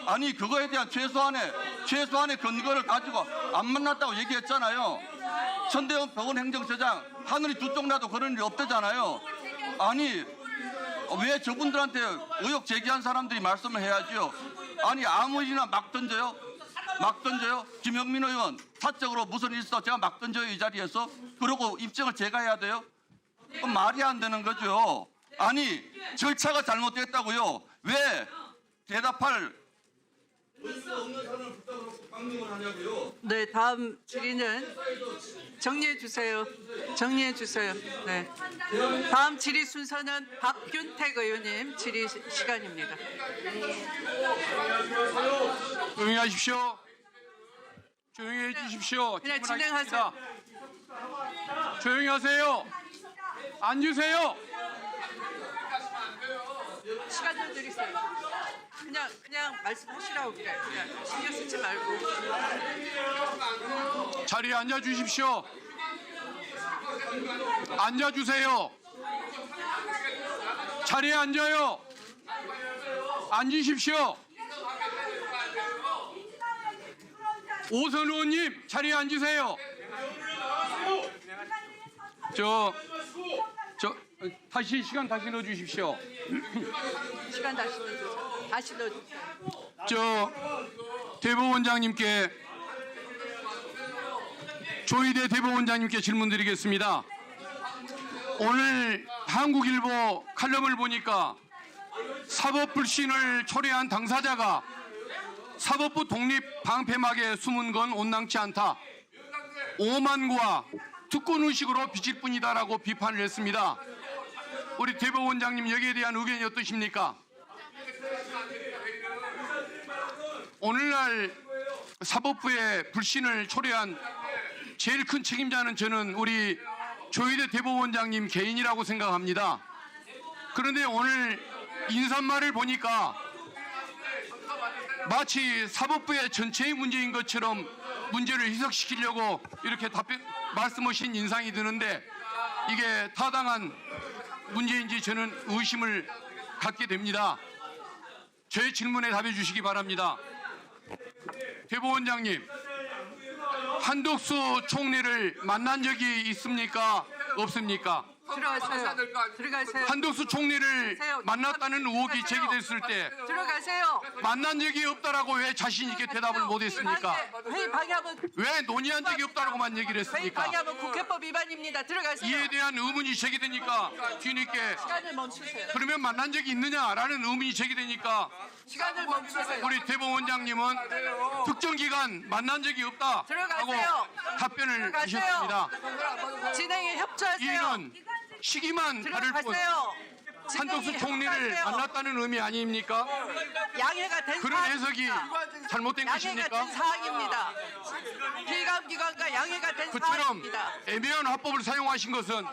아니 그거에 대한 최소한의 근거를 가지고 안 만났다고 얘기했잖아요. 천대원 법원 행정처장 하늘이 두 쪽 나도 그런 일이 없대잖아요. 아니 왜 저분들한테 의혹 제기한 사람들이 말씀을 해야지요. 아니 아무 일이나 막 던져요? 김영민 의원 사적으로 무슨 일 있어 제가 막 던져요 이 자리에서? 그러고 입증을 제가 해야 돼요? 그건 말이 안 되는 거죠. 아니 절차가 잘못됐다고요. 왜 대답할 없는 사람을 붙잡아놓고 강령을 하냐고요. 네, 다음 질의는 정리해 주세요. 네. 다음 질의 순서는 박균택 의원님 질의 시간입니다. 조용히 하십시오. 조용히 해주십시오. 그냥 진행하세요. 조용히 하세요. 앉으세요. 시간 좀 드리세요. 그냥 말씀하시라고 그래. 그냥 신경 쓰지 말고. 자리에 앉아주십시오. 앉아주세요. 자리에 앉아요. 앉으십시오. 오선 의원님 자리에 앉으세요. 다시 시간 다시 넣어주십시오. 시간 다시 넣어주세요. 다시 넣어주세요. 대법원장님께 조희대 대법원장님께 질문드리겠습니다. 오늘 한국일보 칼럼을 보니까 사법불신을 초래한 당사자가 사법부 독립 방패막에 숨은 건 온당치 않다. 오만과 특권의식으로 비칠 뿐이다라고 비판을 했습니다. 우리 대법원장님 여기에 대한 의견이 어떠십니까? 오늘날 사법부의 불신을 초래한 제일 큰 책임자는 저는 우리 조희대 대법원장님 개인이라고 생각합니다. 그런데 오늘 인사말을 보니까 마치 사법부의 전체의 문제인 것처럼 문제를 희석시키려고 이렇게 말씀하신 인상이 드는데 이게 타당한 문제인지 저는 의심을 갖게 됩니다. 저의 질문에 답해 주시기 바랍니다. 대법원장님, 한덕수 총리를 만난 적이 있습니까? 없습니까? 들어가세요. 들어가세요. 한덕수 총리를 만났다는 의혹이 제기됐을 때 들어가세요. 만난 적이 없다라고 왜 자신 있게 대답을 못했습니까? 회의 방해하면 왜 논의한 적이 없다라고만 얘기를 회의 했습니까? 방해하면 국회법 위반입니다. 들어가세요. 이에 대한 의문이 제기되니까 뒤늦게 시간을 멈추세요. 그러면 만난 적이 있느냐라는 의문이 제기되니까 시간을 멈추세요. 우리 대법원장님은 특정 기간 만난 적이 없다라고 들어가세요. 답변을 들어가세요. 주셨습니다. 진행에 협조하세요. 이는 시기만 다를 뿐 들어가세요. 한덕수 총리를 협조하세요. 만났다는 의미 아닙니까? 양해가 된 그런 해석이 사항입니다. 잘못된 양해가 것입니까? 된 사항입니다. 필감기관과 양해가 된 그처럼 사항입니다. 애매한 화법을 사용하신 것은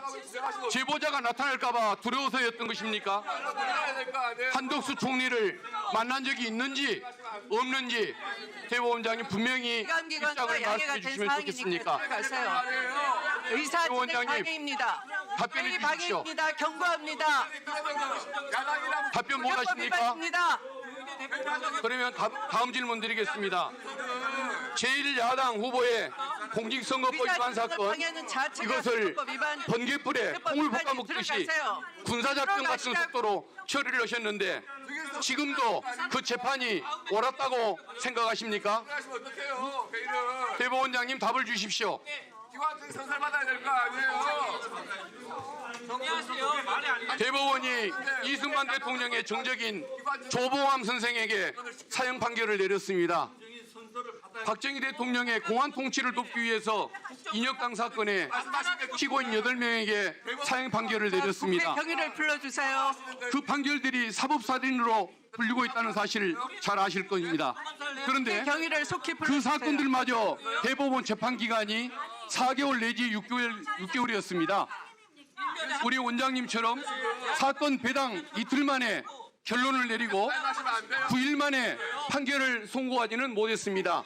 제보자가 나타날까봐 두려워서였던 것입니까? 한덕수 총리를 만난 적이 있는지 없는지 대법원장님 분명히 필감기관과 입장을 양해가 말씀해 된 주시면 사항이니까 좋겠습니까? 들어가세요. 의사 진행 대법원장님, 방해입니다. 답변해 회의 주십시오. 방해입니다. 경고합니다. 답변 못 국회법 하십니까? 위반입니다. 그러면 다음 질문 드리겠습니다. 제1야당 후보의 공직선거법 위반 사건 이것을 번개불에 콩을 볶아 먹듯이 군사작전 같은 속도로 처리를 하셨는데 지금도 그 재판이 옳았다고 생각하십니까? 대법원장님 답을 주십시오. 선살받아야 될 거 아니에요. 대법원이 이승만 대통령의 정적인 조봉암 선생에게 사형 판결을 내렸습니다. 박정희 대통령의 공안 통치를 돕기 위해서 인혁당 사건에 피고인 8명에게 사형 판결을 내렸습니다. 경위를 불러주세요. 그 판결들이 사법살인으로 불리고 있다는 사실을 잘 아실 겁니다. 그런데 경위를 속히 그 불러주세요. 사건들마저 대법원 재판 기간이 4개월 내지 6개월이었습니다. 우리 원장님처럼 사건 배당 이틀 만에 결론을 내리고 9일 만에 판결을 선고하지는 못했습니다.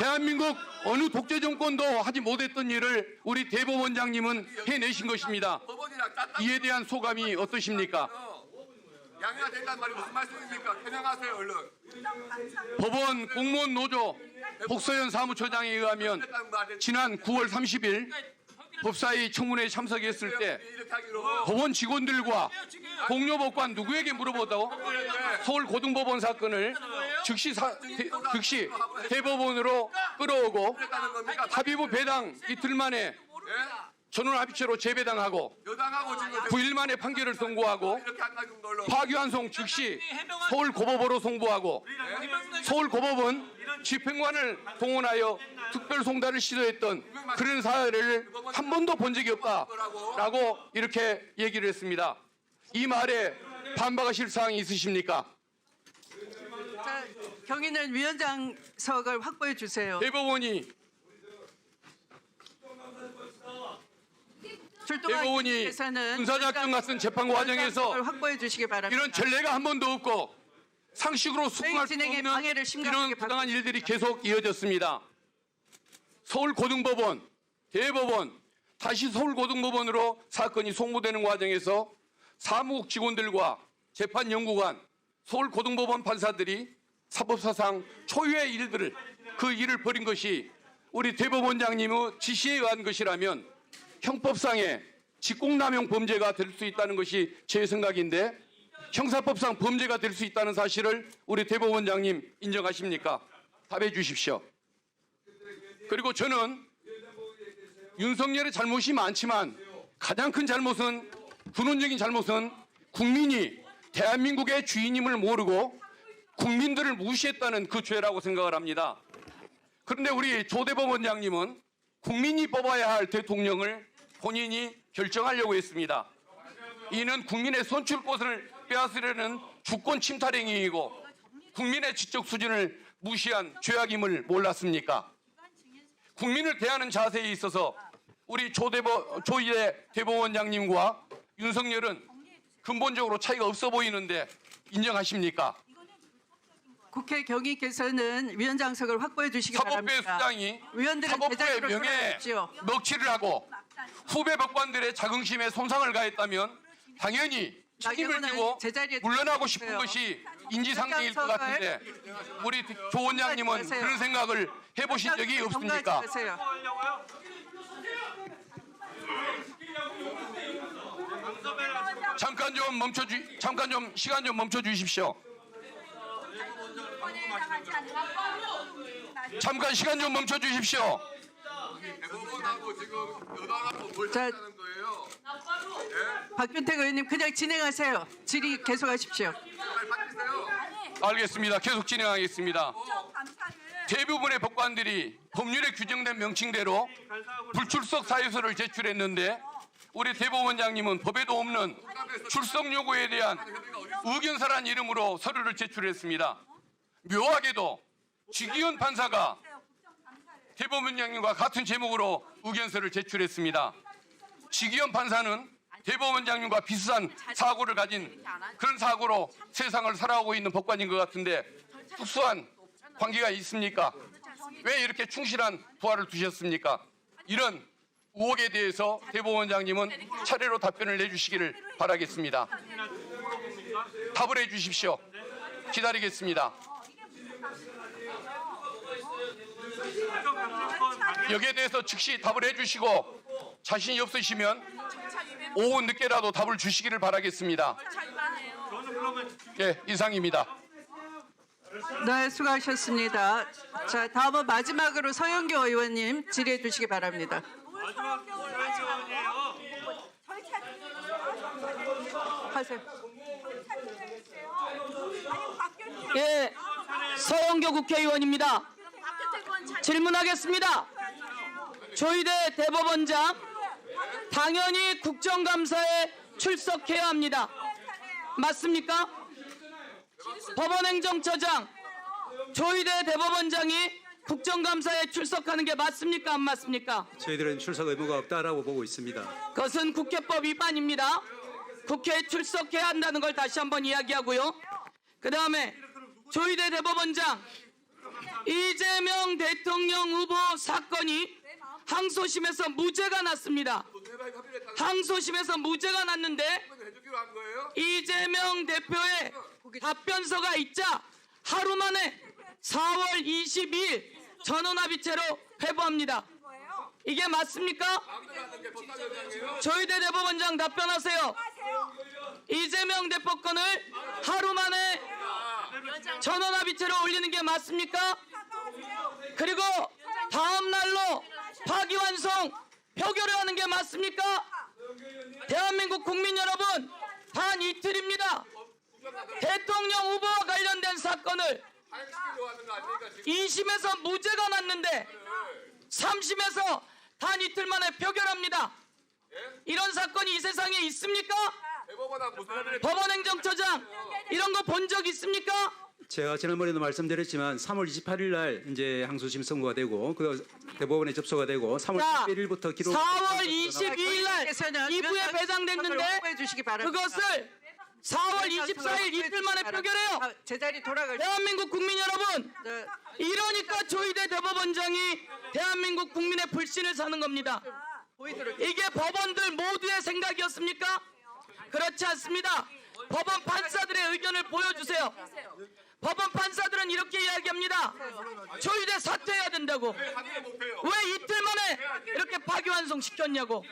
대한민국 어느 독재 정권도 하지 못했던 일을 우리 대법원장님은 해내신 것입니다. 이에 대한 소감이 어떠십니까? 양해가 된다는 말이 무슨 말씀입니까? 해명하세요, 얼른. 법원 공무원 노조 복서현 사무처장에 의하면 지난 9월 30일 법사위 청문회에 참석했을 때 법원 직원들과 동료 법관 누구에게 물어보다고 서울고등법원 사건을 즉시 대법원으로 끌어오고 합의부 배당 이틀 만에 전원합의체로 재배당하고 9일 만에 판결을 선고하고 파기환송 즉시 서울고법으로 송부하고 서울고법은 집행관을 동원하여 특별송달을 시도했던 그런 사례를 한 번도 본 적이 없다라고 이렇게 얘기를 했습니다. 이 말에 반박하실 사항이 있으십니까? 자, 경위는 위원장석을 확보해 주세요. 대법원이 군사작전 같은 재판 과정에서 확보해 주시기 바랍니다. 이런 전례가 한 번도 없고 상식으로 수긍할 수 진행에 없는 방해를 심각하게 이런 부당한 일들이 계속 이어졌습니다. 서울고등법원, 대법원, 다시 서울고등법원으로 사건이 송부되는 과정에서 사무국 직원들과 재판연구관, 서울고등법원 판사들이 사법사상 초유의 일들을 그 일을 벌인 것이 우리 대법원장님의 지시에 의한 것이라면 형법상의 직권남용 범죄가 될 수 있다는 것이 제 생각인데 형사법상 범죄가 될 수 있다는 사실을 우리 대법원장님 인정하십니까? 답해 주십시오. 그리고 저는 윤석열의 잘못이 많지만 가장 큰 잘못은 근원적인 잘못은 국민이 대한민국의 주인임을 모르고 국민들을 무시했다는 그 죄라고 생각을 합니다. 그런데 우리 조 대법원장님은 국민이 뽑아야 할 대통령을 본인이 결정하려고 했습니다. 이는 국민의 선출권을 빼앗으려는 주권 침탈 행위이고 국민의 지적 수준을 무시한 죄악임을 몰랐습니까? 국민을 대하는 자세에 있어서 우리 조희대 대법원장님과 윤석열은 근본적으로 차이가 없어 보이는데 인정하십니까? 국회 경위께서는 위원장석을 확보해 주시기 사법부의 바랍니다. 수장이 위원들은 사법부의 제자리로 명예에 돌아가십시오. 먹칠을 하고 후배 법관들의 자긍심에 손상을 가했다면 당연히 책임을 지고 제자리에 물러나고 싶은 들어가세요. 것이 인지상정일 것 같은데 우리 조 원장님은 통과하세요. 그런 생각을 해보신 적이 없습니까? 통과하세요. 잠깐 좀 시간 좀 멈춰 주십시오. 잠깐 시간 좀 멈춰 주십시오. 대법원하고 지금 여당하고 뭘 자, 하는 거예요? 박균택 의원님 그냥 진행하세요. 질의 계속하십시오. 빨리 바뀌세요. 알겠습니다. 계속 진행하겠습니다. 대부분의 법관들이 법률에 규정된 명칭대로 불출석 사유서를 제출했는데 우리 대법원장님은 법에도 없는 출석 요구에 대한 의견서란 이름으로 서류를 제출했습니다. 묘하게도 지기현 판사가 대법원장님과 같은 제목으로 의견서를 제출했습니다. 지기현 판사는 대법원장님과 비슷한 사고를 가진 그런 사고로 세상을 살아오고 있는 법관인 것 같은데 특수한 관계가 있습니까? 왜 이렇게 충실한 부하를 두셨습니까? 이런 의혹에 대해서 대법원장님은 차례로 답변을 내주시기를 바라겠습니다. 답을 해주십시오. 기다리겠습니다. 여기에 대해서 즉시 답을 해주시고 자신이 없으시면 오후 늦게라도 답을 주시기를 바라겠습니다. 예, 이상입니다. 네, 수고하셨습니다. 자, 다음은 마지막으로 서영교 의원님 질의해 주시기 바랍니다. 하세요. 예, 서영교 국회의원입니다. 질문하겠습니다. 조희대 대법원장 당연히 국정감사에 출석해야 합니다. 맞습니까? 법원행정처장 조희대 대법원장이 국정감사에 출석하는 게 맞습니까? 안 맞습니까? 저희들은 출석 의무가 없다라고 보고 있습니다. 그것은 국회법 위반입니다. 국회에 출석해야 한다는 걸 다시 한번 이야기하고요. 그 다음에 조희대 대법원장 이재명 대통령 후보 사건이 항소심에서 무죄가 났습니다. 항소심에서 무죄가 났는데 이재명 대표의 답변서가 있자 하루 만에 4월 22일 전원합의체로 회부합니다. 이게 맞습니까? 조희대 대법원장 답변하세요. 이재명 대표 건을 하루 만에 전원합의체로 올리는 게 맞습니까? 그리고 다음 날로 파기환송 표결을 하는 게 맞습니까? 대한민국 국민 여러분, 단 이틀입니다. 대통령 후보와 관련된 사건을 2심에서 무죄가 났는데 3심에서 단 이틀 만에 표결합니다. 이런 사건이 이 세상에 있습니까? 법원행정처장 이런 거 본 적 있습니까? 제가 지난번에도 말씀드렸지만 3월 28일 날 이제 항소심 선고가 되고 그 대법원에 접수가 되고 3월 11일부터 기록 4월 22일 날 2부에 배당됐는데 그것을 4월 24일 이틀 만에 표결해요. 제자리 돌아갈 대한민국 국민 여러분, 이러니까 조희대 대법원장이 대한민국 국민의 불신을 사는 겁니다. 이게 법원들 모두의 생각이었습니까? 그렇지 않습니다. 법원 판사들의 의견을 보여주세요. 법원 판사들은 이렇게 조희대 사퇴해야 된다고. 왜 이틀 만에 이렇게 파기환송 시켰냐고.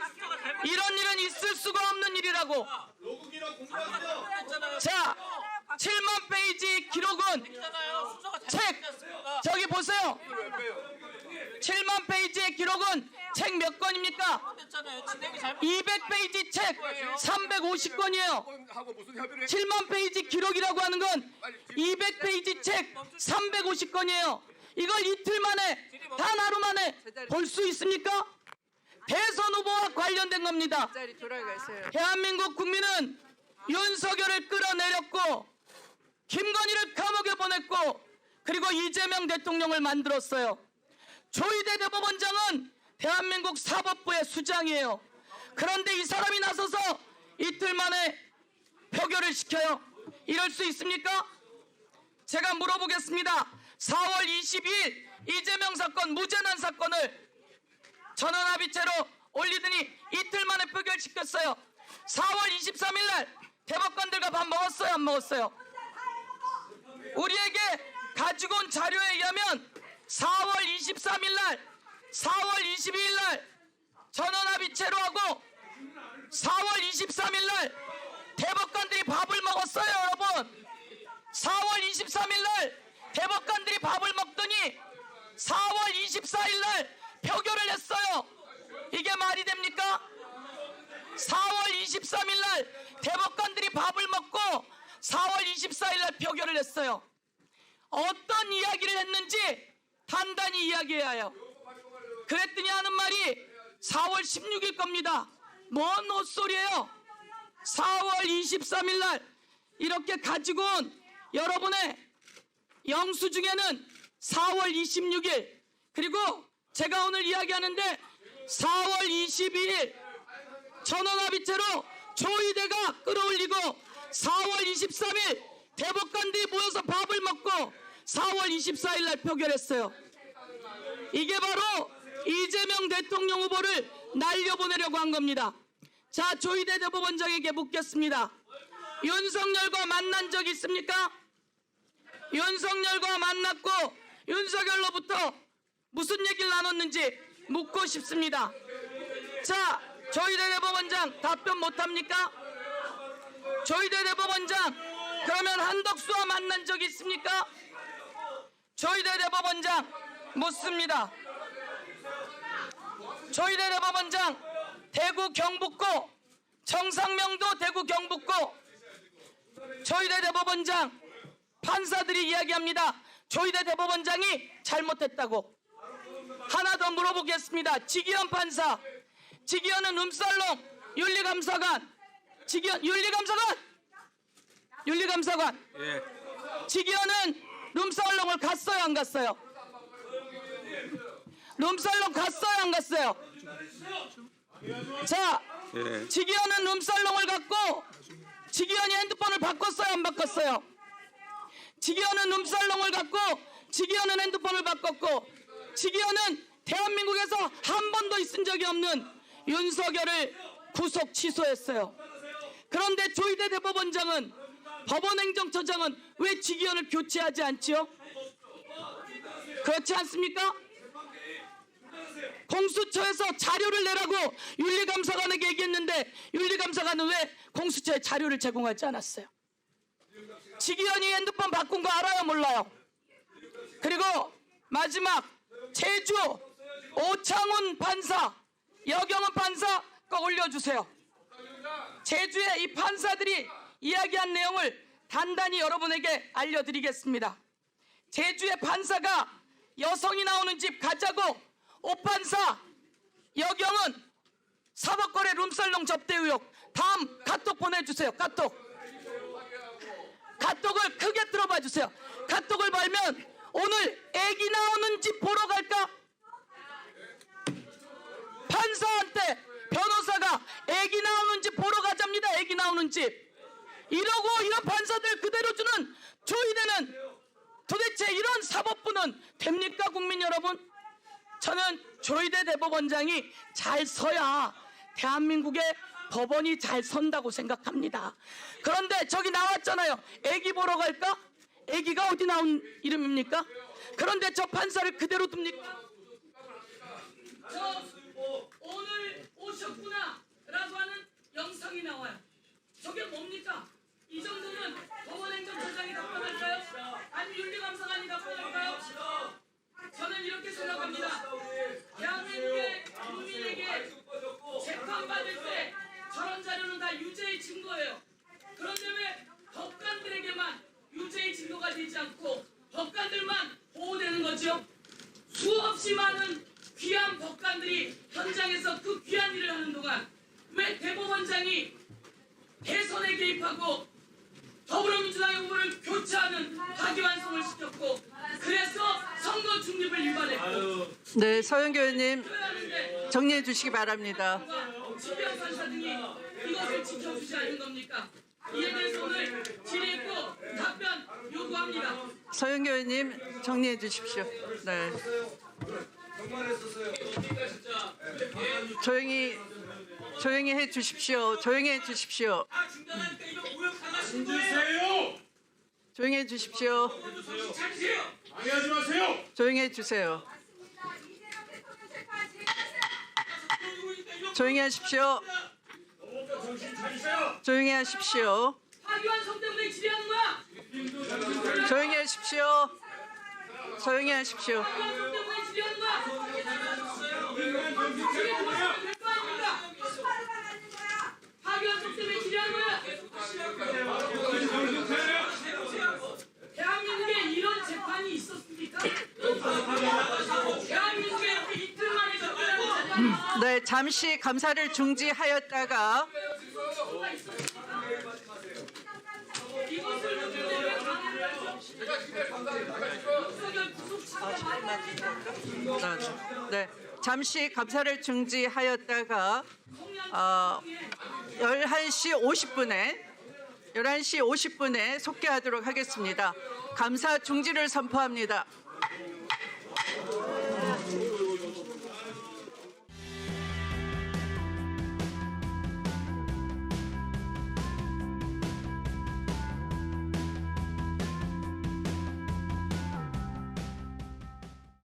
이런 일은 있을 수가 없는 일이라고. 자, 7만 페이지 기록은 책 저기 보세요. 7만 페이지의 기록은 책 몇 권입니까? 200페이지 책 350권이에요. 7만 페이지 기록이라고 하는 건 200페이지 책 350권이에요. 이걸 이틀 만에, 단 하루 만에 볼 수 있습니까? 대선 후보와 관련된 겁니다. 자리 돌아가세요. 대한민국 국민은 윤석열을 끌어내렸고 김건희를 감옥에 보냈고 그리고 이재명 대통령을 만들었어요. 조희대 대법원장은 대한민국 사법부의 수장이에요. 그런데 이 사람이 나서서 이틀 만에 표결을 시켜요. 이럴 수 있습니까? 제가 물어보겠습니다. 4월 22일 이재명 사건, 무죄난 사건을 전원합의체로 올리더니 이틀 만에 표결시켰어요. 4월 23일 날 대법관들과 밥 먹었어요, 안 먹었어요? 우리에게 가지고 온 자료에 의하면 4월 23일 날, 4월 22일 날 전원합의체로 하고 4월 23일 날 대법관들이 밥을 먹었어요, 여러분. 4월 23일 날 대법관들이 밥을 먹더니 4월 24일 날 표결을 했어요. 이게 말이 됩니까? 4월 23일 날 대법관들이 밥을 먹고 4월 24일 날 표결을 했어요. 어떤 이야기를 했는지 단단히 이야기해야 해요. 그랬더니 하는 말이 4월 16일 겁니다. 뭔 헛소리예요? 4월 23일 날 이렇게 가지고 온 여러분의 영수증에는 4월 26일 그리고 제가 오늘 이야기하는데 4월 22일 전원합의체로 조희대가 끌어올리고 4월 23일 대법관들이 모여서 밥을 먹고 4월 24일 날 표결했어요. 이게 바로 이재명 대통령 후보를 날려보내려고 한 겁니다. 자, 조희대 대법원장에게 묻겠습니다. 윤석열과 만난 적 있습니까? 윤석열과 만났고 윤석열로부터 무슨 얘기를 나눴는지 묻고 싶습니다. 자, 조희대 대법원장 답변 못합니까? 조희대 대법원장 그러면 한덕수와 만난 적 있습니까? 조희대 대법원장 묻습니다. 조희대 대법원장 대구 경북고 정상명도 대구 경북고 조희대 대법원장 판사들이 이야기합니다. 조희대 대법원장이 잘못했다고. 하나 더 물어보겠습니다. 지기현 판사, 지기현은 룸살롱 윤리감사관, 지기현 윤리감사관. 지기현은 룸살롱을 갔어요, 안 갔어요? 룸살롱 갔어요, 안 갔어요? 자, 지기현은 룸살롱을 갔고 지기현이 핸드폰을 바꿨어요, 안 바꿨어요? 지기현은 룸살롱을 갔고 지기현은 핸드폰을 바꿨고 지기현은 대한민국에서 한 번도 있은 적이 없는 윤석열을 구속 취소했어요. 그런데 조희대 대법원장은 법원행정처장은 왜 지기현을 교체하지 않지요? 그렇지 않습니까? 공수처에서 자료를 내라고 윤리감사관에게 얘기했는데 윤리감사관은 왜 공수처에 자료를 제공하지 않았어요? 지기현이 핸드폰 바꾼 거 알아요, 몰라요? 그리고 마지막 제주 오창훈 판사, 여경은 판사 거 올려주세요. 제주의 이 판사들이 이야기한 내용을 단단히 여러분에게 알려드리겠습니다. 제주의 판사가 여성이 나오는 집 가자고 오판사 여경은 사법거래 룸살롱 접대 의혹. 다음 카톡 보내주세요. 카톡을 크게 들어봐 주세요. 카톡을 발면 오늘 애기 나오는 집 보러 갈까? 판사한테 변호사가 애기 나오는 집 보러 가자입니다. 애기 나오는 집. 이러고 이런 판사들 그대로 주는 조희대는 도대체 이런 사법부는 됩니까, 국민 여러분? 저는 조희대 대법원장이 잘 서야 대한민국의 법원이 잘 선다고 생각합니다. 그런데 저기 나왔잖아요. 애기 보러 갈까? 아기가 어디 나온 이름입니까? 그런데 저 판사를 그대로 둡니까? 저 오늘 오셨구나라고 하는 영상이 나와요. 저게 뭡니까? 이 정도는 법원행정처장이 답변할까요? 아니면 윤리감사관이 답변할까요? 저는 이렇게 생각합니다. 대한민국의 국민에게 재판받을 때 저런 자료는 다 유죄의 증거예요. 그런데 왜 법관들에게만 유죄의 증거가 되지 않고 법관들만 보호되는 거죠? 수없이 많은 귀한 법관들이 현장에서 그 귀한 일을 하는 동안 왜 대법원장이 대선에 개입하고 더불어민주당의 후보를 교체하는 파기환송을 시켰고 그래서 선거 중립을 위반했고 네, 서영교 의원님 정리해 주시기 바랍니다. 지명 판사 등이 이것을 지켜주지 않는 겁니까? 이에 대해서 오늘 질의했고 답변 요구합니다. 서영교 의원님 정리해 주십시오. 네. 조용히 해 주십시오. 조용히 해 주십시오. 조용히 해 주십시오. 방해하지 마세요. 조용히 해 주세요. 조용히 하십시오. 조용히 하십시오. 파기환송 때문에 질의하는 거야. 조용히 하십시오. 조용히 하십시오. 파기환송 때문에 질의하는 거야. 저게 도와주면 될거 아닙니까? 파기환송 때문에 질의하는 거야. 대한민국에 이런 재판이 있었습니까? 대한민국에 이렇게 이틀 만에 접근하는 재판이 있었습니까? 네, 잠시 감사를 중지하였다가 이것을 묻는데 왜 방해를 하죠? 윤석열 구속차가 말도 네, 잠시 감사를 중지하였다가 11시 50분에 속개하도록 하겠습니다. 감사 중지를 선포합니다.